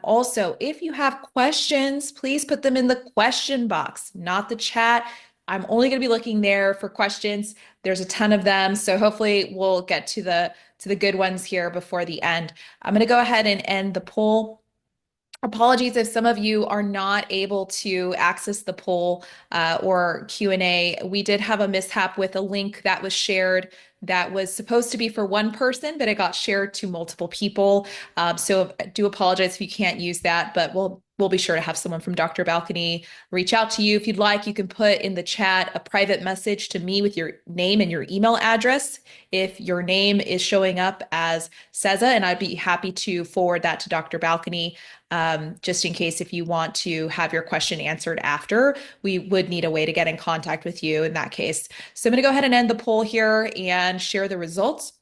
Also, if you have questions, please put them in the question box, not the chat. I'm only going to be looking there for questions. There's a ton of them, so hopefully we'll get to the good ones here before the end. I'm going to go ahead and end the poll. Apologies if some of you are not able to access the poll or Q&A. We did have a mishap with a link that was shared that was supposed to be for one person, but it got shared to multiple people. So I do apologize if you can't use that, but we'll be sure to have someone from Dr. Balcony reach out to you. If you'd like, you can put in the chat a private message to me with your name and your email address if your name is showing up as Ceza, and I'd be happy to forward that to Dr. Balcony. Just in case if you want to have your question answered after, we would need a way to get in contact with you in that case. So I'm going to go ahead and end the poll here and share the results.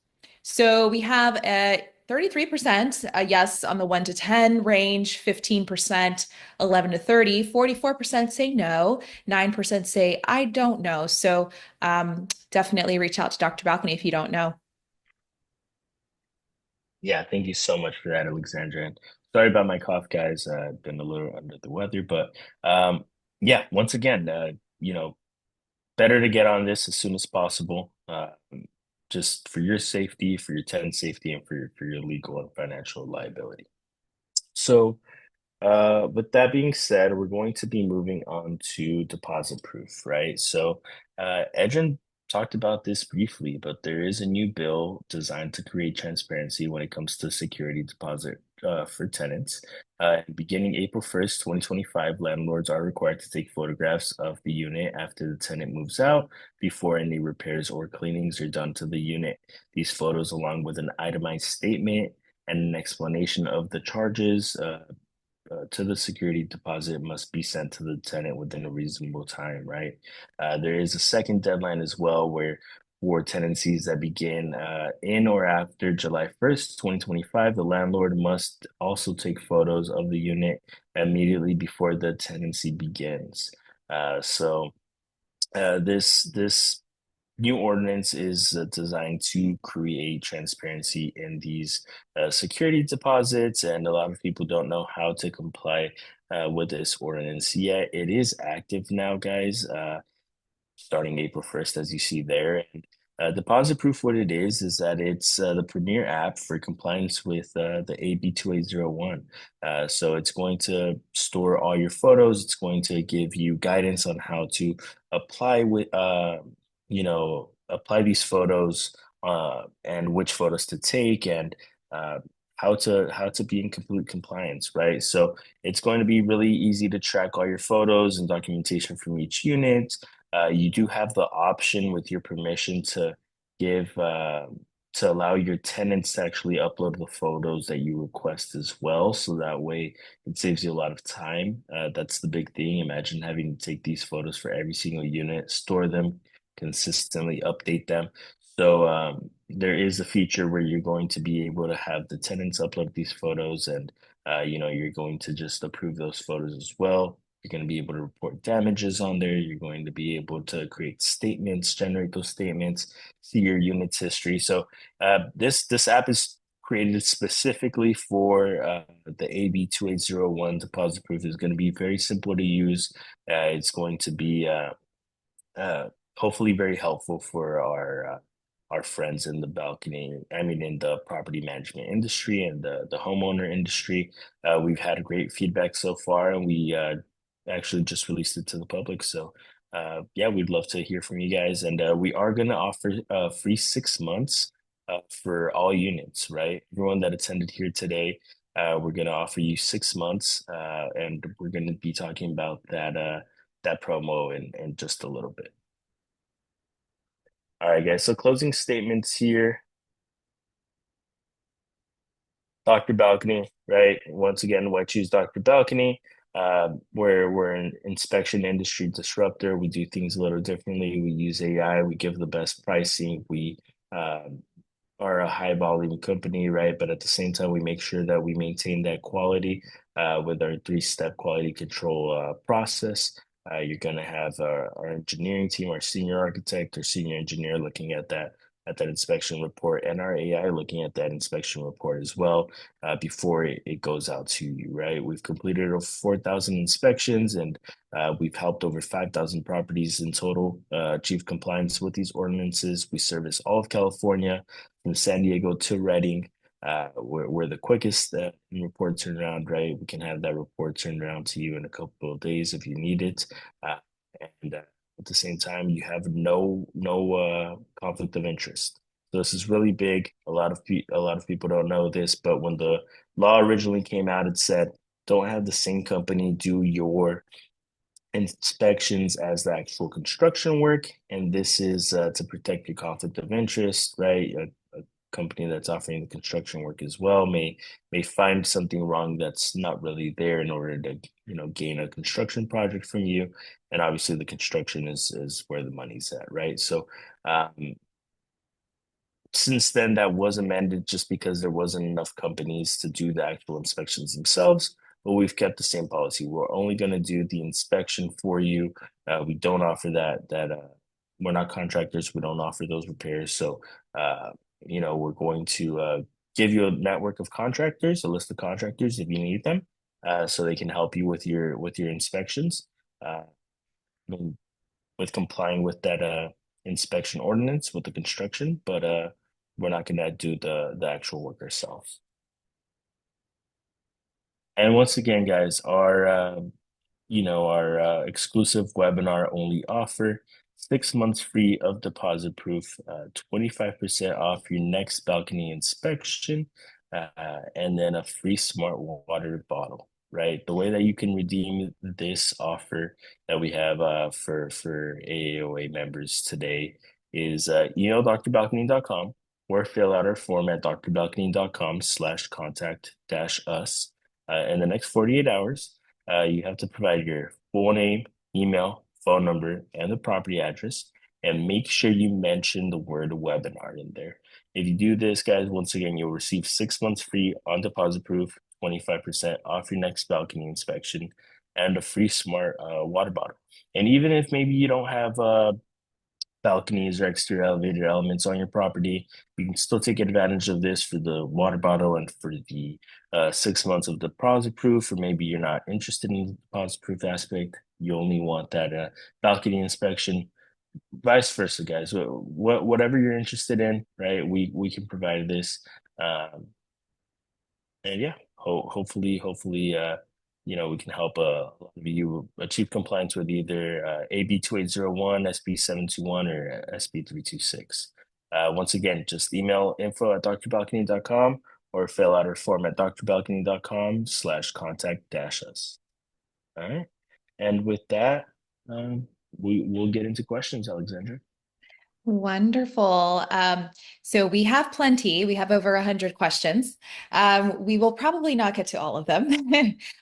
So we have a 33% a yes on the 1 to 10 range, 15% 11 to 30, 44% say no, 9% say I don't know. So definitely reach out to Dr. Balcony if you don't know. Yeah, thank you so much for that, Alexandra. And sorry about my cough, guys. Been a little under the weather, but yeah, once again, better to get on this as soon as possible, just for your safety, for your tenant safety, and for your legal and financial liability. So, with that being said, we're going to be moving on to deposit proof, right? So, Edrin talked about this briefly, but there is a new bill designed to create transparency when it comes to security deposit for tenants. Beginning April 1st, 2025, landlords are required to take photographs of the unit after the tenant moves out before any repairs or cleanings are done to the unit. These photos, along with an itemized statement and an explanation of the charges to the security deposit, must be sent to the tenant within a reasonable time, right? There is a second deadline as well, where for tenancies that begin in or after July 1st, 2025, the landlord must also take photos of the unit immediately before the tenancy begins. This new ordinance is designed to create transparency in these security deposits, and a lot of people don't know how to comply with this ordinance yet. It is active now, guys, starting April 1st, as you see there. And Deposit Proof, what it is that it's the premier app for compliance with the AB 2801. So it's going to store all your photos. It's going to give you guidance on how to apply with apply these photos and which photos to take, and how to be in complete compliance, right? So it's going to be really easy to track all your photos and documentation from each unit. You do have the option with your permission give to allow your tenants to actually upload the photos that you request as well. So that way it saves you a lot of time. That's the big thing. Imagine having to take these photos for every single unit, store them, consistently update them. So there is a feature where you're going to be able to have the tenants upload these photos, and you're going to just approve those photos as well. You're going to be able to report damages on there. You're going to be able to create statements, generate those statements, see your unit's history. So this app is created specifically for the AB 2801 deposit proof. Is going to be very simple to use. It's going to be uh, hopefully very helpful for our friends in the balcony. I mean, in the property management industry and the homeowner industry. We've had great feedback so far, and we actually just released it to the public. So, yeah, we'd love to hear from you guys, and we are going to offer free 6 months for all units. Right, everyone that attended here today. We're going to offer you 6 months, and we're going to be talking about that promo in just a little bit. All right, guys. So closing statements here. Dr. Balcony, right? Once again, why choose Dr. Balcony? We're an inspection industry disruptor. We do things a little differently. We use AI. We give the best pricing. We are a high volume company, right? But at the same time, we make sure that we maintain that quality with our 3-step quality control process. You're going to have our engineering team, our senior architect or senior engineer looking at that inspection report, and our AI looking at that inspection report as well before it goes out to you, right? We've completed over 4,000 inspections, and we've helped over 5,000 properties in total achieve compliance with these ordinances. We service all of California, from San Diego to Redding. We're the quickest report turnaround, right? We can have that report turned around to you in a couple of days if you need it. And at the same time, you have no conflict of interest. So this is really big. A lot of people don't know this, but when the law originally came out, it said don't have the same company do your inspections as the actual construction work, and this is to protect your conflict of interest, right? A company that's offering the construction work as well may find something wrong that's not really there in order to gain a construction project from you, and obviously the construction is where the money's at, right? So since then, that was amended just because there wasn't enough companies to do the actual inspections themselves. But we've kept the same policy. We're only going to do the inspection for you. We don't offer that. We're not contractors. We don't offer those repairs. So, we're going to give you a network of contractors, a list of contractors if you need them, so they can help you with your inspections. With complying with that inspection ordinance with the construction, but we're not going to do the actual work ourselves. And once again, guys, our exclusive webinar only offer 6 months free of deposit proof, 25% off your next balcony inspection, and then a free smart water bottle, right? The way that you can redeem this offer that we have for AAOA members today is email drbalcony.com or fill out our form at drbalcony.com/contact-us. In the next 48 hours, you have to provide your full name, email, phone number, and the property address, and make sure you mention the word webinar in there. If you do this, guys, once again, you'll receive 6 months free on deposit proof, 25% off your next balcony inspection, and a free smart water bottle. And even if maybe you don't have balconies or exterior elevated elements on your property, you can still take advantage of this for the water bottle and for the 6 months of deposit proof, or maybe you're not interested in the deposit proof aspect. You only want that balcony inspection. Vice versa, guys. Whatever you're interested in, right? We can provide this. And yeah, hopefully, we can help a lot of you achieve compliance with either AB 2801, SB 721, or SB 326. Once again, just email info@drbalcony.com or fill out our form at drbalcony.com/contact-us. All right. And with that, we'll get into questions, Alexandra. Wonderful. So we have plenty. We have over 100 questions. We will probably not get to all of them.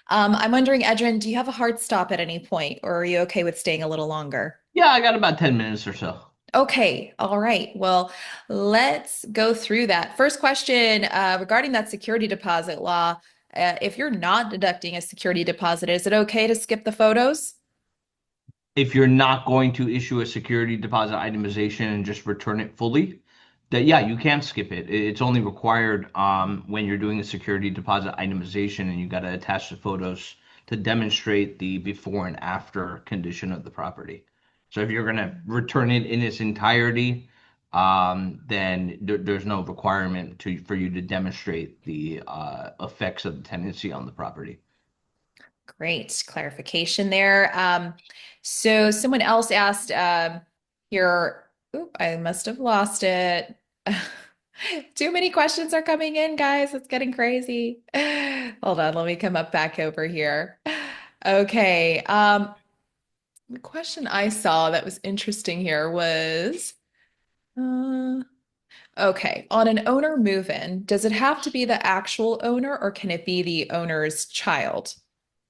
I'm wondering, Edrin, do you have a hard stop at any point, or are you okay with staying a little longer? Yeah, I got about 10 minutes or so. Okay, all right. Well, let's go through that. First question, regarding that security deposit law. If you're not deducting a security deposit, is it okay to skip the photos? If you're not going to issue a security deposit itemization and just return it fully, that yeah, you can skip it. It's only required when you're doing a security deposit itemization and you got to attach the photos to demonstrate the before and after condition of the property. So if you're going to return it in its entirety, then there's no requirement for you to demonstrate the effects of the tenancy on the property. Great clarification there. So someone else asked here, oop, I must have lost it. Too many questions are coming in, guys. It's getting crazy. Hold on, let me come up back over here. Okay. The question I saw that was interesting here was, uh, okay, on an owner move-in, does it have to be the actual owner or can it be the owner's child?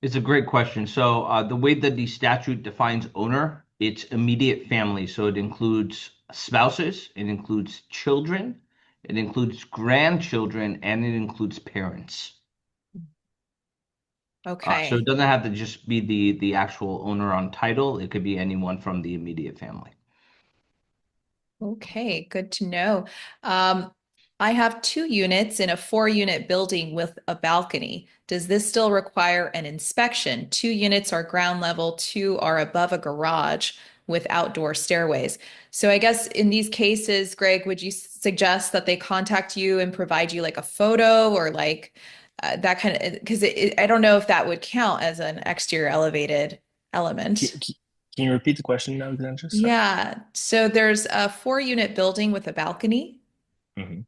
It's a great question. So the way that the statute defines owner, it's immediate family. So it includes spouses, it includes children, it includes grandchildren, and it includes parents. So it Okay. doesn't have to just be the actual owner on title. It could be anyone from the immediate family. Okay, good to know. Um, I have 2 units in a 4-unit building with a balcony. Does this still require an inspection? 2 units are ground level, two are above a garage with outdoor stairways. So I guess in these cases, Greg, would you suggest that they contact you and provide you like a photo or like that kind of, because I don't know if that would count as an exterior elevated Can, element. can can you repeat the question, Alexandra? Sorry. Yeah, so there's a 4-unit building with a balcony. Mhm.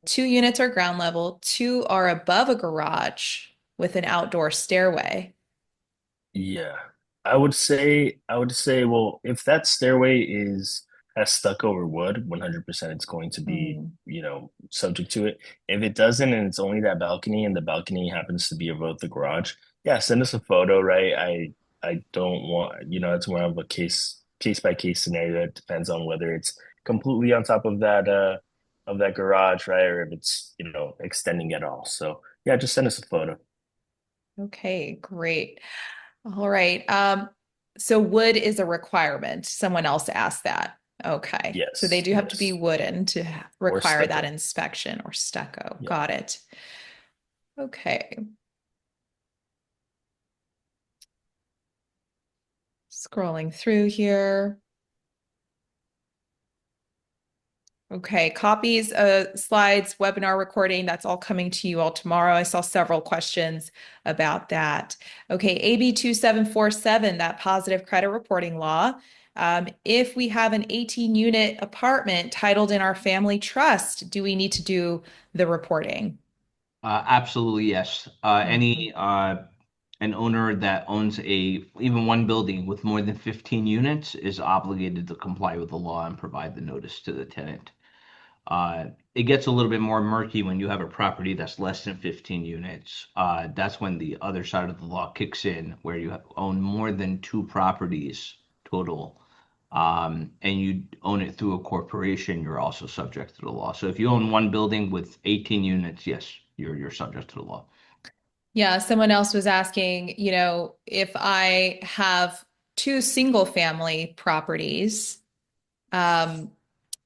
2 units are ground level, two are above a garage with an outdoor stairway. Yeah, well, if that stairway has stuck over wood, 100% it's going to be, Hmm. subject to it. If it doesn't and it's only that balcony and the balcony happens to be above the garage, yeah, send us a photo, right? I don't want, it's more of a case by case scenario. It depends on whether it's completely on top of that garage, right? Or if it's, extending at all. So yeah, just send us a photo. Okay, great. All right. So wood is a requirement. Someone else asked that. Okay. So they Yes, do have to be yes. wooden to Or require that stucco. inspection or stucco. Yeah. Got it. Okay. Scrolling through here. Okay, copies, slides, webinar recording, that's all coming to you all tomorrow. I saw several questions about that. Okay, AB 2747, that positive credit reporting law. If we have an 18-unit apartment titled in our family trust, do we need to do the reporting? Absolutely, yes. Mhm. An owner that owns even one building with more than 15 units is obligated to comply with the law and provide the notice to the tenant. It gets a little bit more murky when you have a property that's less than 15 units. That's when the other side of the law kicks in, where own more than two properties total, and you own it through a corporation, you're also subject to the law. So if you own one building with 18 units, yes, you're subject to the law. Yeah, someone else was asking, if I have two single family properties, um,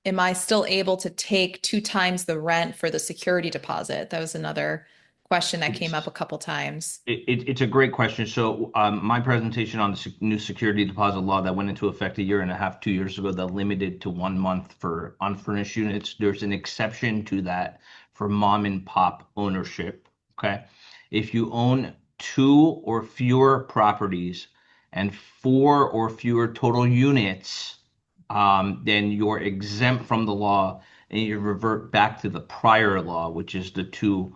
am I still able to take 2 times the rent for the security deposit? That was another question that came up It's a couple times. it's a great question. So, my presentation on the new security deposit law that went into effect a year and a half, 2 years ago, that limited to 1 month for unfurnished units. There's an exception to that for mom and pop ownership. Okay. If you own two or fewer properties and four or fewer total units, then you're exempt from the law and you revert back to the prior law, which is the two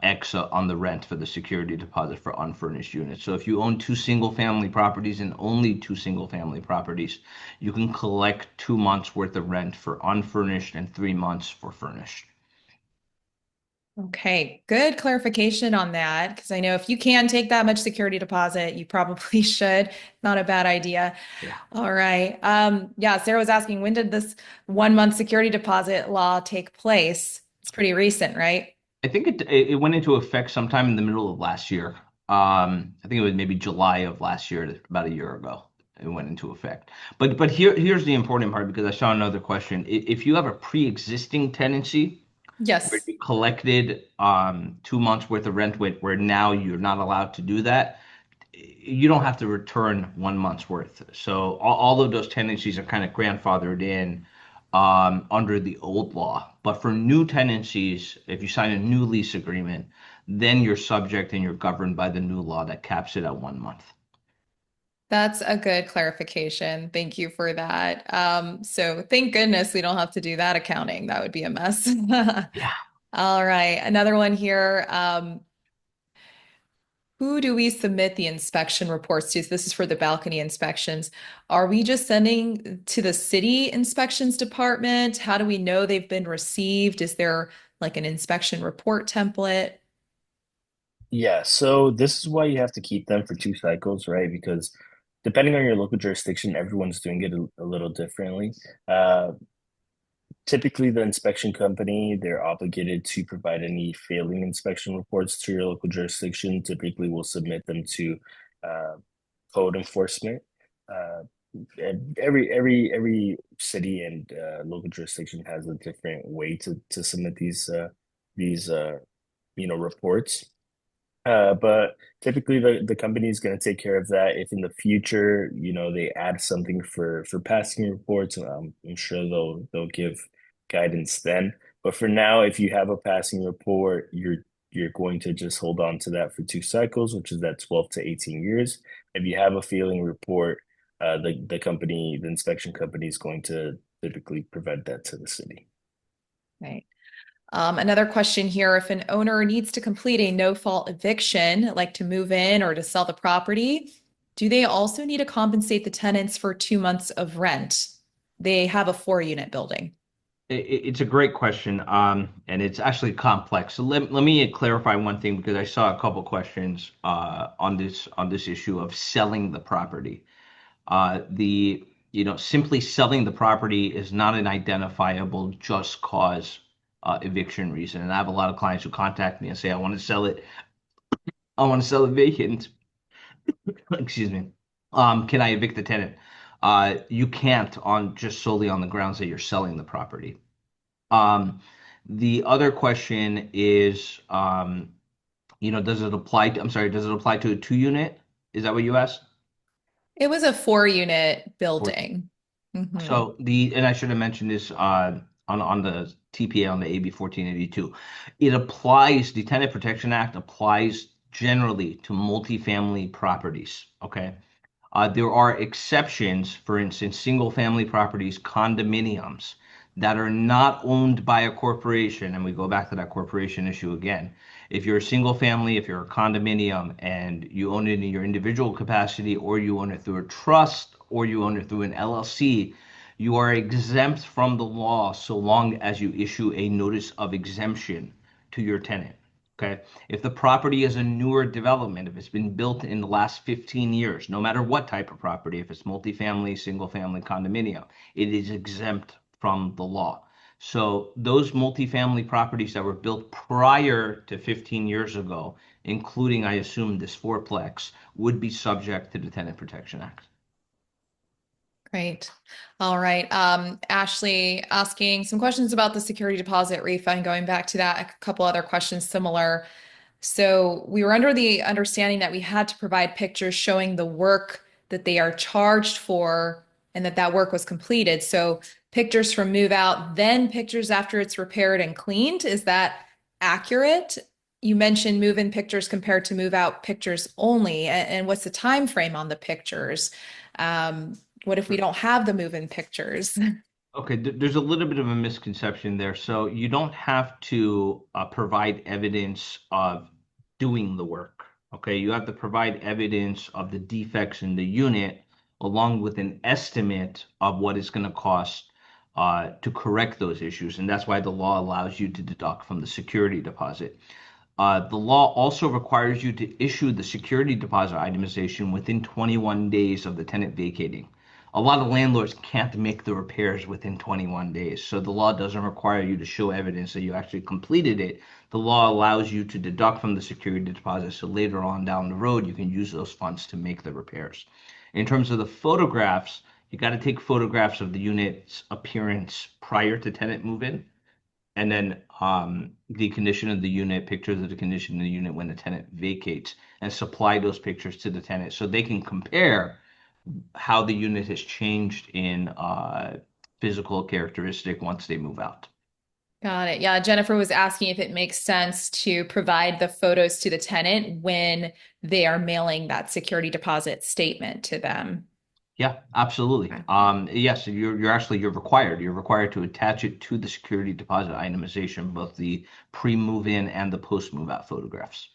X on the rent for the security deposit for unfurnished units. So if you own two single family properties and only two single family properties, you can collect 2 months worth of rent for unfurnished and 3 months for furnished. Okay, good clarification on that, because I know if you can take that much security deposit, you probably should. Not a bad idea. Yeah. All right. Yeah, Sarah was asking, when did this 1 month security deposit law take place? It's pretty recent, right? I think it went into effect sometime in the middle of last year. I think it was maybe July of last year, about a year ago. It went into effect. But here's the important part because I saw another question. If you have a pre-existing tenancy where Yes. you collected 2 months worth of rent where now you're not allowed to do that, you don't have to return 1 month's worth. So all of those tenancies are kind of grandfathered in under the old law. But for new tenancies, if you sign a new lease agreement, then you're subject and you're governed by the new law that caps it at 1 month. That's a good clarification. Thank you for that. So thank goodness we don't have to do that accounting. That would be a mess. Yeah. All right, another one here. Who do we submit the inspection reports to? So this is for the balcony inspections. Are we just sending to the city inspections department? How do we know they've been received? Is there like an inspection report template? Yeah, so this is why you have to keep them for 2 cycles, right? Because depending on your local jurisdiction, everyone's doing it a little differently. Uh, Typically, the inspection company, they're obligated to provide any failing inspection reports to your local jurisdiction. Typically, we'll submit them to uh, code enforcement. Uh, and every city and local jurisdiction has a different way to submit these reports. But typically the company is going to take care of that. If in the future, they add something for passing reports, I'm sure they'll give guidance then. But for now, if you have a passing report, you're going to just hold on to that for 2 cycles, which is that 12 to 18 years. If you have a failing report, the inspection company is going to typically provide that to the city. Right. Another question here, if an owner needs to complete a no-fault eviction, like to move in or to sell the property, do they also need to compensate the tenants for 2 months of rent? They have a 4-unit building. It's a great question, and it's actually complex. So let me clarify one thing because I saw a couple questions on this issue of selling the property. The simply selling the property is not an identifiable just cause eviction reason. And I have a lot of clients who contact me and say, I want to sell it. I want to sell it vacant. Excuse me. Can I evict the tenant? You can't on just solely on the grounds that you're selling the property. Um, the other question is, does it apply to, I'm sorry, does it apply to a 2 unit? Is that what you asked? It was a 4-unit building. Mhm. And I should have mentioned this on the TPA on the AB 1482. The Tenant Protection Act applies generally to multifamily properties. Okay. There are exceptions, for instance, single family properties, condominiums that are not owned by a corporation. And we go back to that corporation issue again. If you're a single family, if you're a condominium and you own it in your individual capacity, or you own it through a trust, or you own it through an LLC, you are exempt from the law so long as you issue a notice of exemption to your tenant. Okay. If the property is a newer development, if it's been built in the last 15 years, no matter what type of property, if it's multifamily, single family, condominium, it is exempt from the law. So those multifamily properties that were built prior to 15 years ago, including, I assume, this fourplex, would be subject to the Tenant Protection Act. Great. All right. Ashley asking some questions about the security deposit refund, going back to that, a couple other questions similar. So we were under the understanding that we had to provide pictures showing the work that they are charged for and that that work was completed. So pictures from move out, then pictures after it's repaired and cleaned. Is that accurate? you mentioned move-in pictures compared to move-out pictures only, and what's the time frame on the pictures? What if we don't have the move-in pictures? Okay, there's a little bit of a misconception there. So you don't have to provide evidence of doing the work. Okay, you have to provide evidence of the defects in the unit along with an estimate of what it's going to cost to correct those issues. And that's why the law allows you to deduct from the security deposit. The law also requires you to issue the security deposit itemization within 21 days of the tenant vacating. A lot of landlords can't make the repairs within 21 days, so the law doesn't require you to show evidence that you actually completed it. The law allows you to deduct from the security deposit, so later on down the road, you can use those funds to make the repairs. In terms of the photographs, you got to take photographs of the unit's appearance prior to tenant move-in and then the condition of the unit, pictures of the condition of the unit when the tenant vacates, and supply those pictures to the tenant so they can compare how the unit has changed in physical characteristic once they move out. Got it. Yeah, Jennifer was asking if it makes sense to provide the photos to the tenant when they are mailing that security deposit statement to them. Yeah, absolutely. Okay. Yes, you're required. You're required to attach it to the security deposit itemization, both the pre-move in and the post-move out photographs.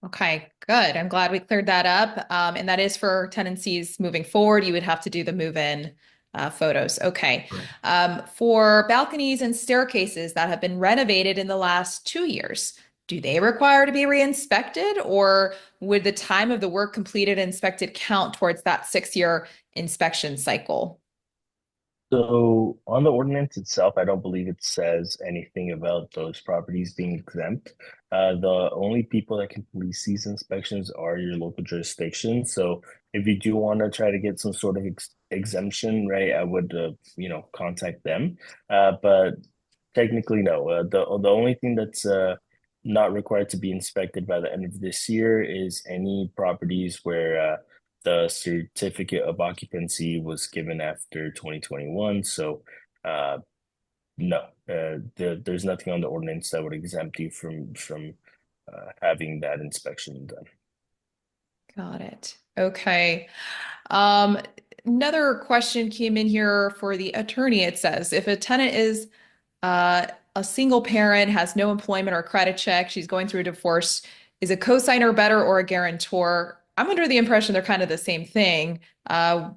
Okay, good. I'm glad we cleared that up. And that is for tenancies moving forward. You would have to do the move-in photos. Okay. Correct. For balconies and staircases that have been renovated in the last 2 years, do they require to be re-inspected, or would the time of the work completed and inspected count towards that 6-year inspection cycle? So on the ordinance itself, I don't believe it says anything about those properties being exempt. The only people that can police these inspections are your local jurisdiction. So if you do want to try to get some sort of exemption, right, I would, contact them. But technically, no. The only thing that's not required to be inspected by the end of this year is any properties where the certificate of occupancy was given after 2021. So, no, there's nothing on the ordinance that would exempt you from having that inspection done. Got it. Okay. Um, Another question came in here for the attorney. It says, if a tenant is a single parent, has no employment or credit check, she's going through a divorce, is a cosigner better or a guarantor? I'm under the impression they're kind of the same thing.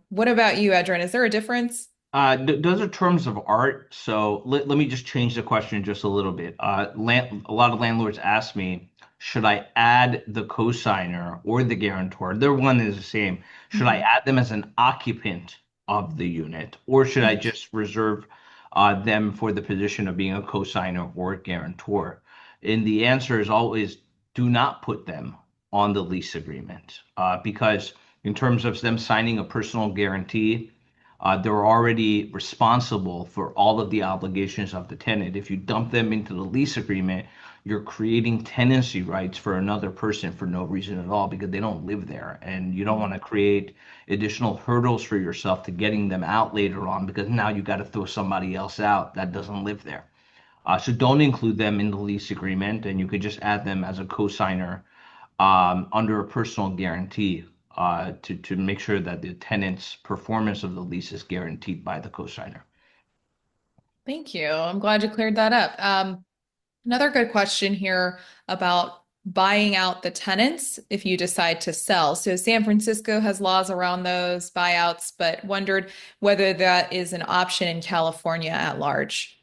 What about you, Edrin? Is there a difference? Those are terms of art. So let me just change the question just a little bit. A lot of landlords ask me, should I add the cosigner or the guarantor? Their one is the same. Should I Mhm. add them as an occupant of the unit, or should I just reserve them for the position of being a cosigner or guarantor? And the answer is always do not put them on the lease agreement because in terms of them signing a personal guarantee, they're already responsible for all of the obligations of the tenant. If you dump them into the lease agreement, you're creating tenancy rights for another person for no reason at all because they don't live there. And you don't want to create additional hurdles for yourself to getting them out later on because now you got to throw somebody else out that doesn't live there. So don't include them in the lease agreement, and you could just add them as a cosigner under a personal guarantee to make sure that the tenant's performance of the lease is guaranteed by the cosigner. Thank you. I'm glad you cleared that up. Another good question here about buying out the tenants if you decide to sell. So San Francisco has laws around those buyouts, but wondered whether that is an option in California at large.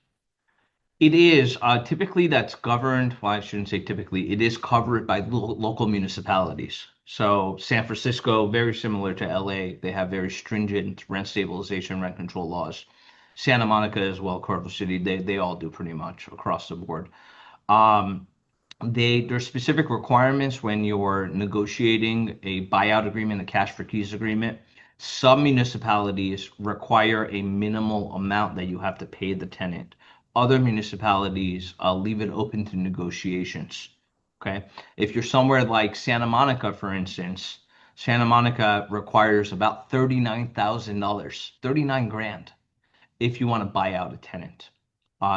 It is typically that's governed, well, I shouldn't say typically, it is covered by local municipalities. So San Francisco, very similar to LA, they have very stringent rent stabilization, rent control laws. Santa Monica as well, Culver City, they all do pretty much across the board. Um, there's specific requirements when you're negotiating a buyout agreement, a cash for keys agreement. Some municipalities require a minimal amount that you have to pay the tenant. Other municipalities leave it open to negotiations. Okay. If you're somewhere like Santa Monica, for instance, Santa Monica requires about $39,000, 39 grand if you want to buy out a tenant.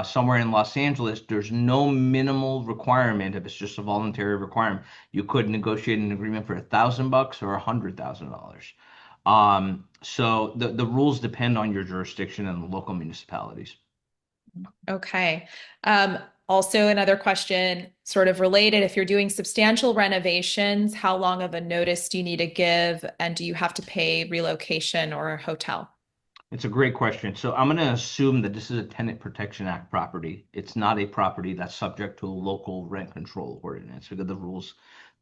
somewhere in Los Angeles, there's no minimal requirement. If it's just a voluntary requirement, you could negotiate an agreement for $1,000 or $100,000. So the rules depend on your jurisdiction and the local municipalities. Okay. Um, Also, another question, sort of related, if you're doing substantial renovations, how long of a notice do you need to give, and do you have to pay relocation or a hotel? It's a great question. So I'm going to assume that this is a Tenant Protection Act property. It's not a property that's subject to a local rent control ordinance because the rules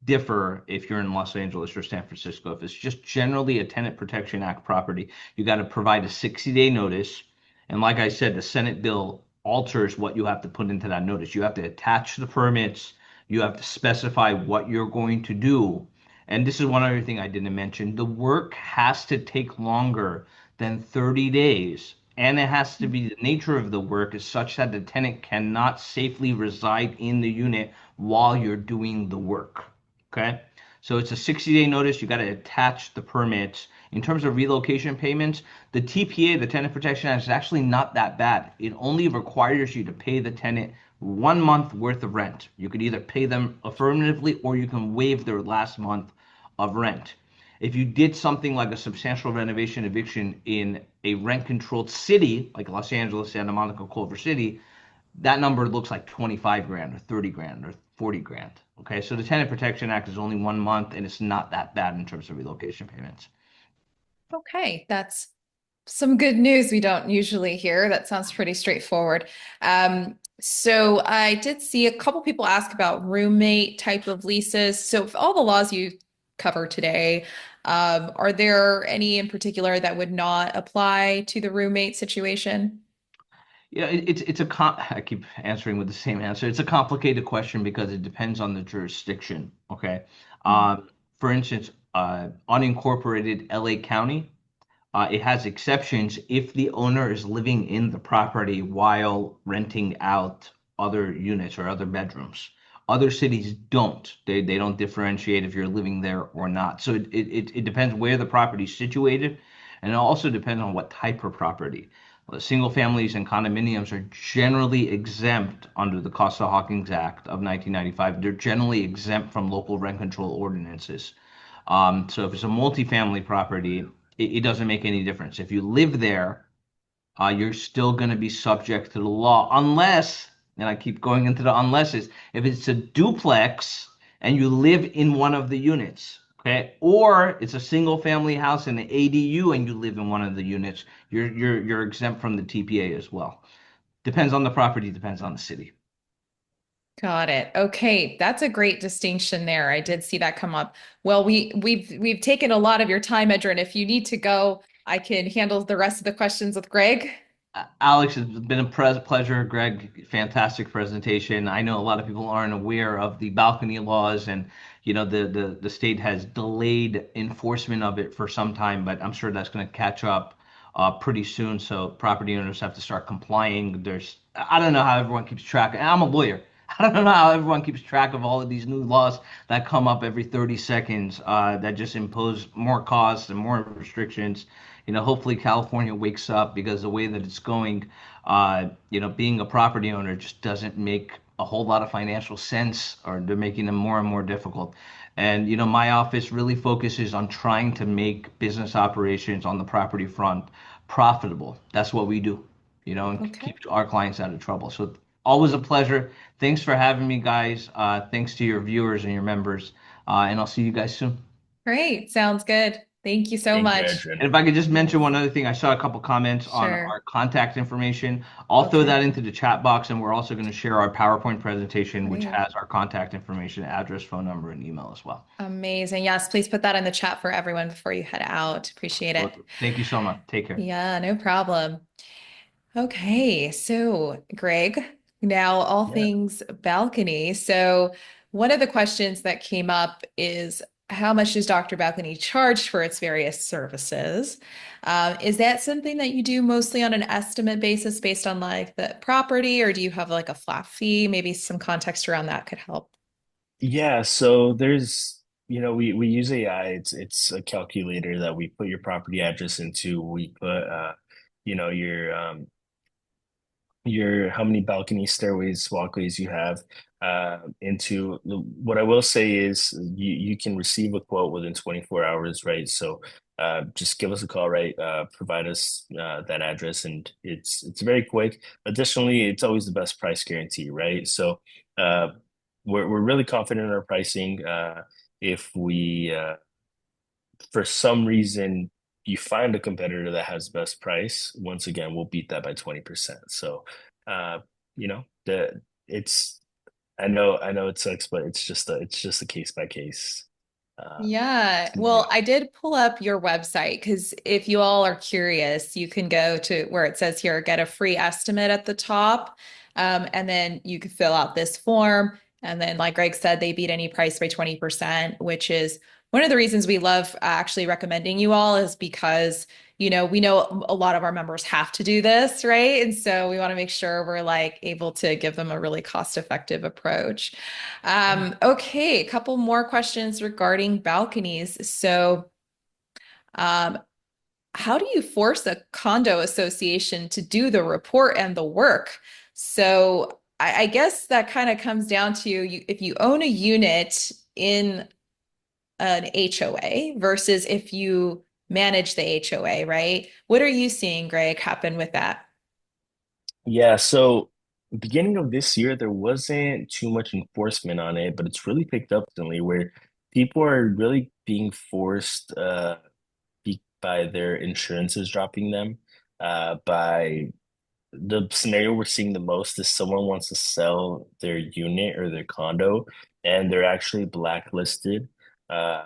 differ if you're in Los Angeles or San Francisco. If it's just generally a Tenant Protection Act property, you got to provide a 60-day notice. And like I said, the Senate bill alters what you have to put into that notice. You have to attach the permits, you have to specify what you're going to do. And this is one other thing I didn't mention. The work has to take longer than 30 days. And it has to be the nature of the work is such that the tenant cannot safely reside in the unit while you're doing the work. Okay. So it's a 60-day notice. You got to attach the permits. In terms of relocation payments, the TPA, the Tenant Protection Act, is actually not that bad. It only requires you to pay the tenant 1 month worth of rent. You could either pay them affirmatively or you can waive their last month of rent. If you did something like a substantial renovation eviction in a rent controlled city like Los Angeles, Santa Monica, Culver City, that number looks like 25 grand or 30 grand or 40 grand. Okay, so the Tenant Protection Act is only 1 month and it's not that bad in terms of relocation payments. Okay, that's some good news we don't usually hear. That sounds pretty straightforward. So I did see a couple people ask about roommate type of leases. So of all the laws you cover today, are there any in particular that would not apply to the roommate situation? Yeah, I keep answering with the same answer. It's a complicated question because it depends on the jurisdiction. Okay. Mm. For instance, unincorporated LA County, it has exceptions if the owner is living in the property while renting out other units or other bedrooms. Other cities don't. They don't differentiate if you're living there or not. So it depends where the property is situated, and it also depends on what type of property. Single families and condominiums are generally exempt under the Costa-Hawkins Act of 1995. They're generally exempt from local rent control ordinances. So if it's a multifamily property, it doesn't make any difference. If you live there, you're still going to be subject to the law, unless, and I keep going into the unlesses, if it's a duplex and you live in one of the units, okay, or it's a single family house and an ADU and you live in one of the units, you're exempt from the TPA as well. Depends on the property, depends on the city. Got it. Okay, that's a great distinction there. I did see that come up. Well, we've taken a lot of your time, Edrin. If you need to go, I can handle the rest of the questions with Greg. Alex, it's been a pleasure. Greg, fantastic presentation. I know a lot of people aren't aware of the balcony laws, and the state has delayed enforcement of it for some time, but I'm sure that's going to catch up pretty soon. So property owners have to start complying. I don't know how everyone keeps track. And I'm a lawyer. I don't know how everyone keeps track of all of these new laws that come up every 30 seconds that just impose more costs and more restrictions. Hopefully California wakes up because the way that it's going, being a property owner just doesn't make a whole lot of financial sense, or they're making them more and more difficult. And, my office really focuses on trying to make business operations on the property front profitable. That's what we do, and Okay. keep our clients out of trouble. So always a pleasure. Thanks for having me, guys. Thanks to your viewers and your members. And I'll see you guys soon. Great. Sounds good. Thank you so Thank you, much. Adrian. And if I could just mention Yes. one other thing, I saw a couple comments on Sure. our contact information. I'll throw Okay. that into the chat box, and we're also going to share our PowerPoint presentation, which Great. has our contact information, address, phone number, and email as well. Amazing. Yes, please put that in the chat for everyone before you head out. Appreciate it. Well, thank you so much. Take care. Yeah, no problem. Okay, so Greg, now all Yeah. things balcony. So one of the questions that came up is how much does Dr. Balcony charge for its various services? Is that something that you do mostly on an estimate basis based on like the property, or do you have like a flat fee? Maybe some context around that could help. Yeah, so we use AI. It's a calculator that we put your property address into. We put your your how many balconies, stairways, walkways you have into what I will say is you can receive a quote within 24 hours, right? So just give us a call, right? Provide us that address and it's very quick. Additionally, it's always the best price guarantee, right? So uh we're really confident in our pricing. If we for some reason you find a competitor that has best price, once again, we'll beat that by 20%. So, uh, the it's I know it sucks, but it's just a case by case Yeah, well, scenario. I did pull up your website because if you all are curious, you can go to where it says here, get a free estimate at the top. And then you can fill out this form. And then, like Greg said, they beat any price by 20%, which is one of the reasons we love actually recommending you all is because, we know a lot of our members have to do this, right? And so we want to make sure we're like able to give them a really cost-effective approach. Okay, a couple more questions regarding balconies. So, um, how do you force a condo association to do the report and the work? So, I guess that kind of comes down to if you own a unit in an HOA versus if you manage the HOA, right? What are you seeing, Greg, happen with that? Yeah, so beginning of this year, there wasn't too much enforcement on it, but it's really picked up recently where people are really being forced by their insurances dropping them by the scenario we're seeing the most is someone wants to sell their unit or their condo and they're actually blacklisted uh,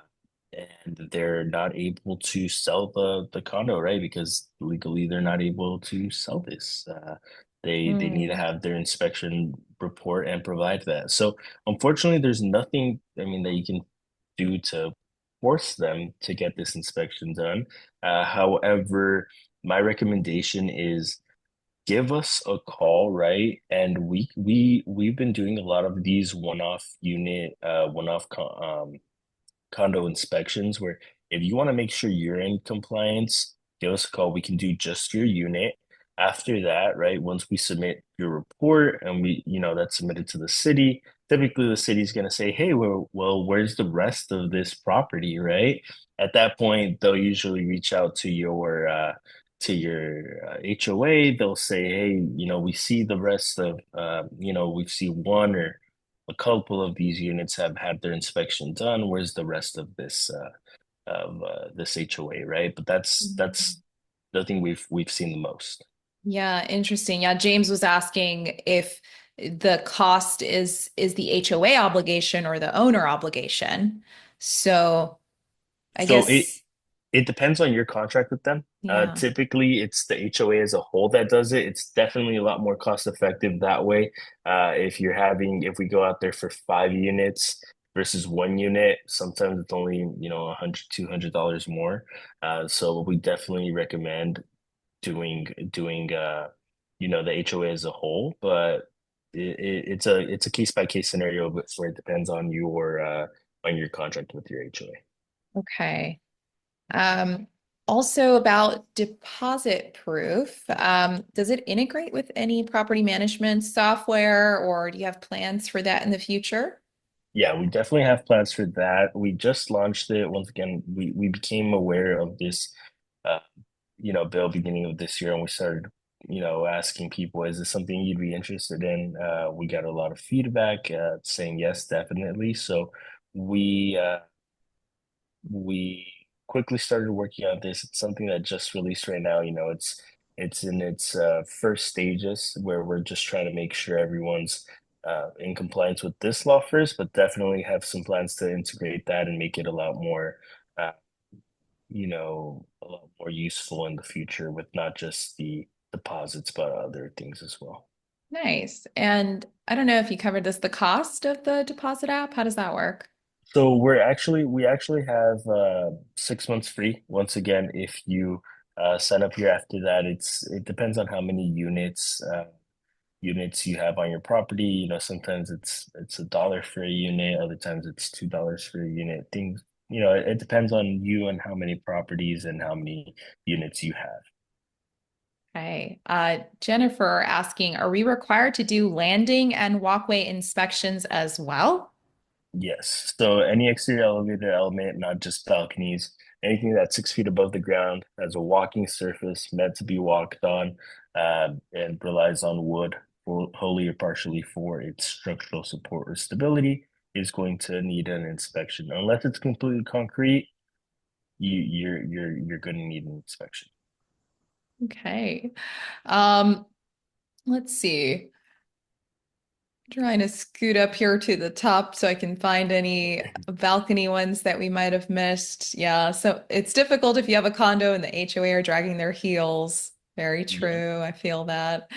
and they're not able to sell the condo, right? Because legally they're not able to sell this. They need to Hmm. have their inspection report and provide that. So unfortunately, there's nothing, I mean, that you can do to force them to get this inspection done. However, my recommendation is give us a call, right? And we've been doing a lot of these one-off condo inspections where if you want to make sure you're in compliance, give us a call. We can do just your unit. After that, right, once we submit your report and that's submitted to the city, typically the city's going to say, hey, well, where's the rest of this property, right? At that point, they'll usually reach out to your HOA. They'll say, hey, we see the rest of, we see one or a couple of these units have had their inspection done. Where's the rest of this HOA, right? But that's the thing we've seen the most. Yeah, interesting. Yeah, James was asking if the cost is the HOA obligation or the owner obligation. So I So it guess, it depends on your contract with them. yeah. Typically, it's the HOA as a whole that does it. It's definitely a lot more cost effective that way. If we go out there for 5 units versus 1 unit, sometimes it's only, $100, $200 more. So we definitely recommend doing the HOA as a whole, but it's a case by case scenario where it depends on your contract with your HOA. Okay. Um, Also about deposit proof, does it integrate with any property management software or do you have plans for that in the future? Yeah, we definitely have plans for that. We just launched it. Once again, we became aware of this uh, bill beginning of this year and we started, asking people, is this something you'd be interested in? We got a lot of feedback saying yes, definitely. So we we quickly started working on this. It's something that just released right now. It's in its first stages where we're just trying to make sure everyone's in compliance with this law first, but definitely have some plans to integrate that and make it uh, a lot more useful in the future with not just the deposits, but other things as well. Nice. And I don't know if you covered this, the cost of the deposit app, how does that work? So we actually have 6 months free. Once again, if you sign up here after that, it depends on how many units you have on your property. Sometimes it's $1 for a unit, other times it's $2 for a unit. It depends on you and how many properties and how many units you have. Okay. Jennifer asking, are we required to do landing and walkway inspections as well? Yes. So any exterior elevator element, not just balconies, anything that's 6 feet above the ground, has a walking surface meant to be walked on, and relies on wood wholly or partially for its structural support or stability, is going to need an inspection. Unless it's completely concrete, you're going to need an inspection. Okay. Um, let's see. Trying to scoot up here to the top so I can find any balcony ones that we might have missed. Yeah, so it's difficult if you have a condo and the HOA are dragging their heels. Very Yeah. true. I feel that.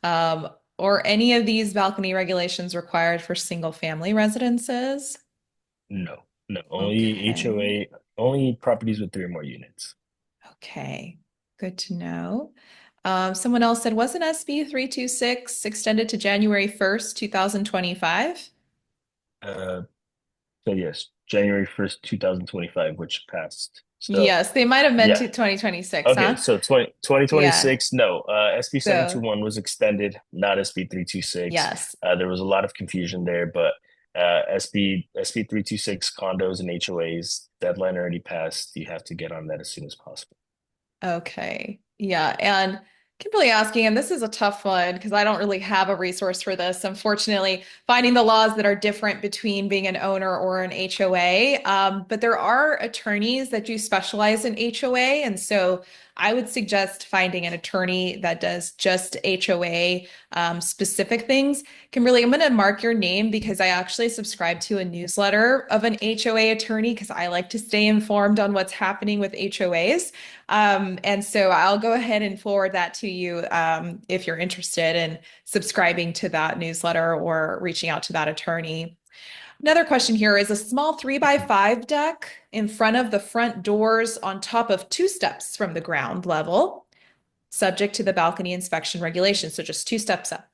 Um, or any of these balcony regulations required for single family residences? No, no, only Okay. HOA, only properties with three or more units. Okay. Good to know. Someone else said, wasn't SB 326 extended to January 1st, 2025? Uh, so yes, January 1st, 2025, which passed. So Yes, they might have meant yeah. to 2026, Okay, huh? so 20 twenty Yeah. six. No, SB So, 721 was extended, not SB 326. yes. There was a lot of confusion there, but SB 326 condos and HOAs, deadline already passed. You have to get on that as soon as possible. Okay. Yeah. And Kimberly asking, and this is a tough one because I don't really have a resource for this. Unfortunately, finding the laws that are different between being an owner or an HOA. But there are attorneys that do specialize in HOA. And so I would suggest finding an attorney that does just HOA specific things. Kimberly, I'm going to mark your name because I actually subscribe to a newsletter of an HOA attorney because I like to stay informed on what's happening with HOAs. And so I'll go ahead and forward that to you if you're interested in subscribing to that newsletter or reaching out to that attorney. Another question here is a small 3x5 deck in front of the front doors on top of two steps from the ground level, subject to the balcony inspection regulations. So just two steps up.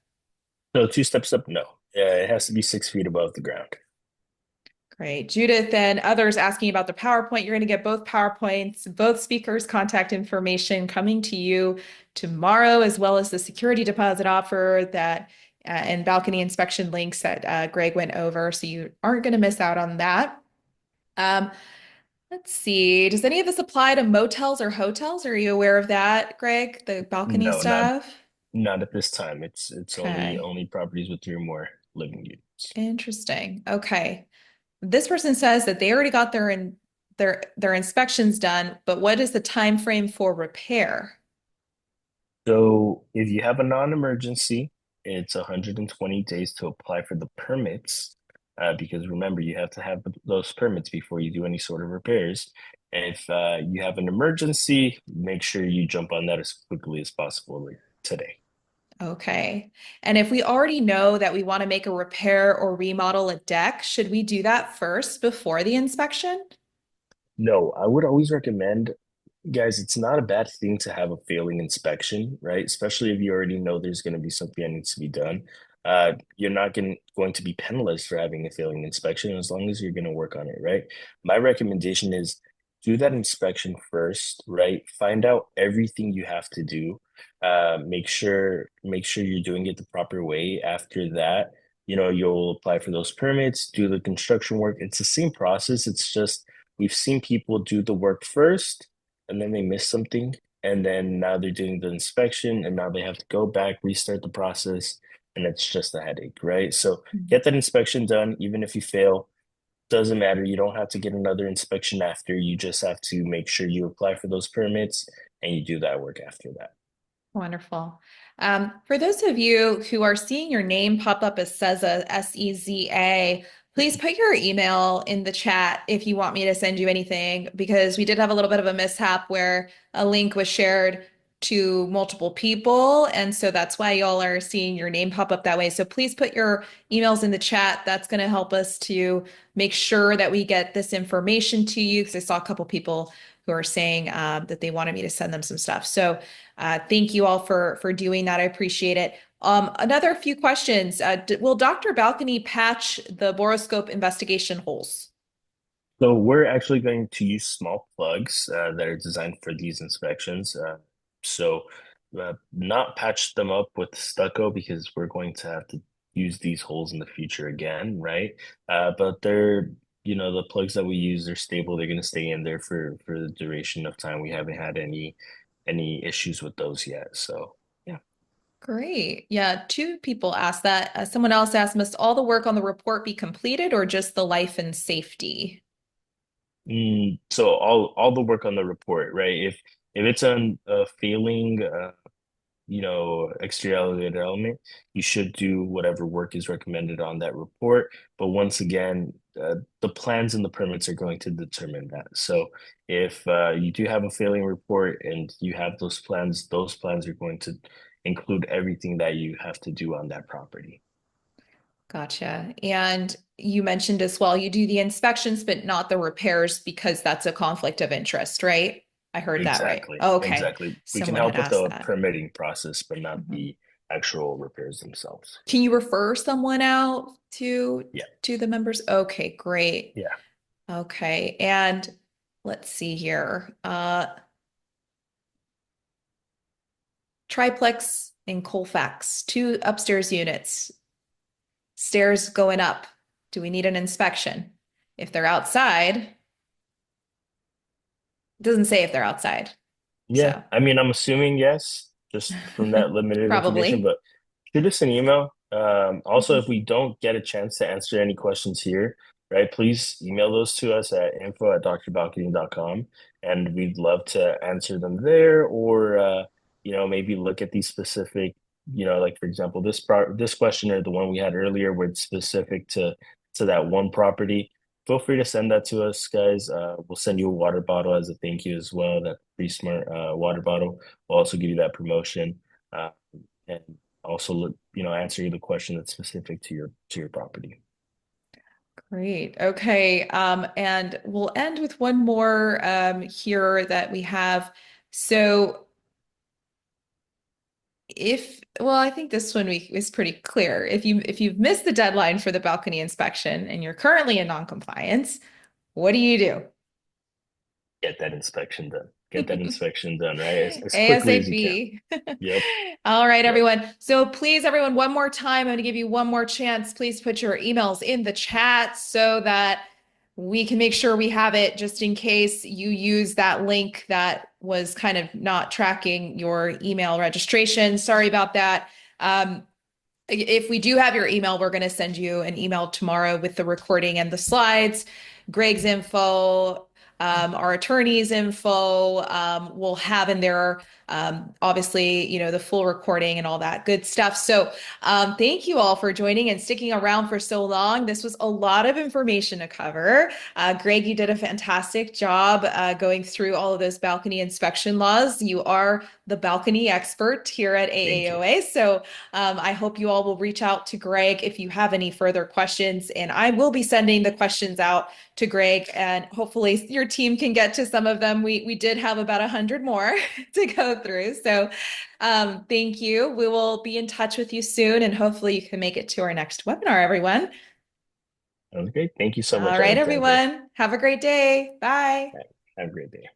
So two steps up, no. It has to be 6 feet above the ground. Great. Judith and others asking about the PowerPoint. You're going to get both PowerPoints, both speakers' contact information coming to you tomorrow, as well as the security deposit offer that and balcony inspection links that Greg went over. So you aren't going to miss out on that. Um, let's see. Does any of this apply to motels or hotels? Are you aware of that, Greg? The balcony No, stuff? not at this time. It's only Okay. only properties with three or more living units. Interesting. Okay. This person says that they already got their inspections done, but what is the time frame for repair? So if you have a non-emergency, it's 120 days to apply for the permits, because remember, you have to have those permits before you do any sort of repairs. If you have an emergency, make sure you jump on that as quickly as possible today. Okay. And if we already know that we want to make a repair or remodel a deck, should we do that first before the inspection? No, I would always recommend, guys, it's not a bad thing to have a failing inspection, right? Especially if you already know there's going to be something that needs to be done. You're not going to be penalized for having a failing inspection as long as you're going to work on it, right? My recommendation is do that inspection first, right? Find out everything you have to do. Make sure you're doing it the proper way. After that, you'll apply for those permits, do the construction work. It's the same process. It's just we've seen people do the work first and then they miss something, and then now they're doing the inspection and now they have to go back, restart the process, and it's just a headache, right? So get that inspection done. Even if you fail, doesn't matter. You don't have to get another inspection after. You just have to make sure you apply for those permits and you do that work after that. Wonderful. For those of you who are seeing your name pop up as SEZA, SEZA, please put your email in the chat if you want me to send you anything, because we did have a little bit of a mishap where a link was shared to multiple people. And so that's why y'all are seeing your name pop up that way. So please put your emails in the chat. That's going to help us to make sure that we get this information to you, because I saw a couple people who are saying that they wanted me to send them some stuff. So thank you all for doing that. I appreciate it. Another few questions. Will Dr. Balcony patch the boroscope investigation holes? So we're actually going to use small plugs that are designed for these inspections. So not patched them up with stucco because we're going to have to use these holes in the future again, right? But they're, the plugs that we use are stable. They're going to stay in there for the duration of time. We haven't had any issues with those yet. So yeah. Great. Yeah, two people asked that. Someone else asked, must all the work on the report be completed or just the life and safety? So all the work on the report, right? If it's on a failing exterior element, you should do whatever work is recommended on that report. But once again, the plans and the permits are going to determine that. So if you do have a failing report and you have those plans are going to include everything that you have to do on that property. Gotcha. And you mentioned as well, you do the inspections, but not the repairs because that's a conflict of interest, right? I heard that right. Exactly, Okay. exactly. We can Someone had help with asked the that. permitting process, but not Mhm. the actual repairs themselves. Can you refer someone out Yeah, to the members? Okay, great. yeah. Okay. And let's see here. Triplex and Colfax, two upstairs units, stairs going up. Do we need an inspection? If they're outside, it doesn't say if they're outside. Yeah, So I mean, I'm assuming yes, just from that limited information, probably. but shoot us an email. Also, Mhm. if we don't get a chance to answer any questions here, right, please email those to us at info@drbalcony.com, and we'd love to answer them there, or maybe look at these specific, like for example, this question or the one we had earlier, where it's specific to that one property. Feel free to send that to us, guys. We'll send you a water bottle as a thank you as well. That pretty smart water bottle. We'll also give you that promotion. And also look, answer you the question that's specific to your property. Great. Okay. And we'll end with one more here that we have. So well, I think this one is pretty clear. If you've missed the deadline for the balcony inspection and you're currently in noncompliance, what do you do? Get that inspection done. Get that inspection done, right? As quickly as you can. ASAP. Yep. All right, Yep. everyone. So please, everyone, one more time, I'm going to give you one more chance. Please put your emails in the chat so that we can make sure we have it just in case you use that link that was kind of not tracking your email registration. Sorry about that. If we do have your email, we're going to send you an email tomorrow with the recording and the slides, Greg's info, our attorney's info. We'll have in there, obviously, the full recording and all that good stuff. So thank you all for joining and sticking around for so long. This was a lot of information to cover. Greg, you did a fantastic job going through all of those balcony inspection laws. You are the balcony expert here at Thank you. AAOA. So I hope you all will reach out to Greg if you have any further questions, and I will be sending the questions out to Greg, and hopefully your team can get to some of them. We did have about 100 more to go through, so thank you. We will be in touch with you soon, and hopefully you can make it to our next webinar, everyone. That was great. Thank you so All much, right, Alexandra. everyone. Have a great day. Bye. Have a great day.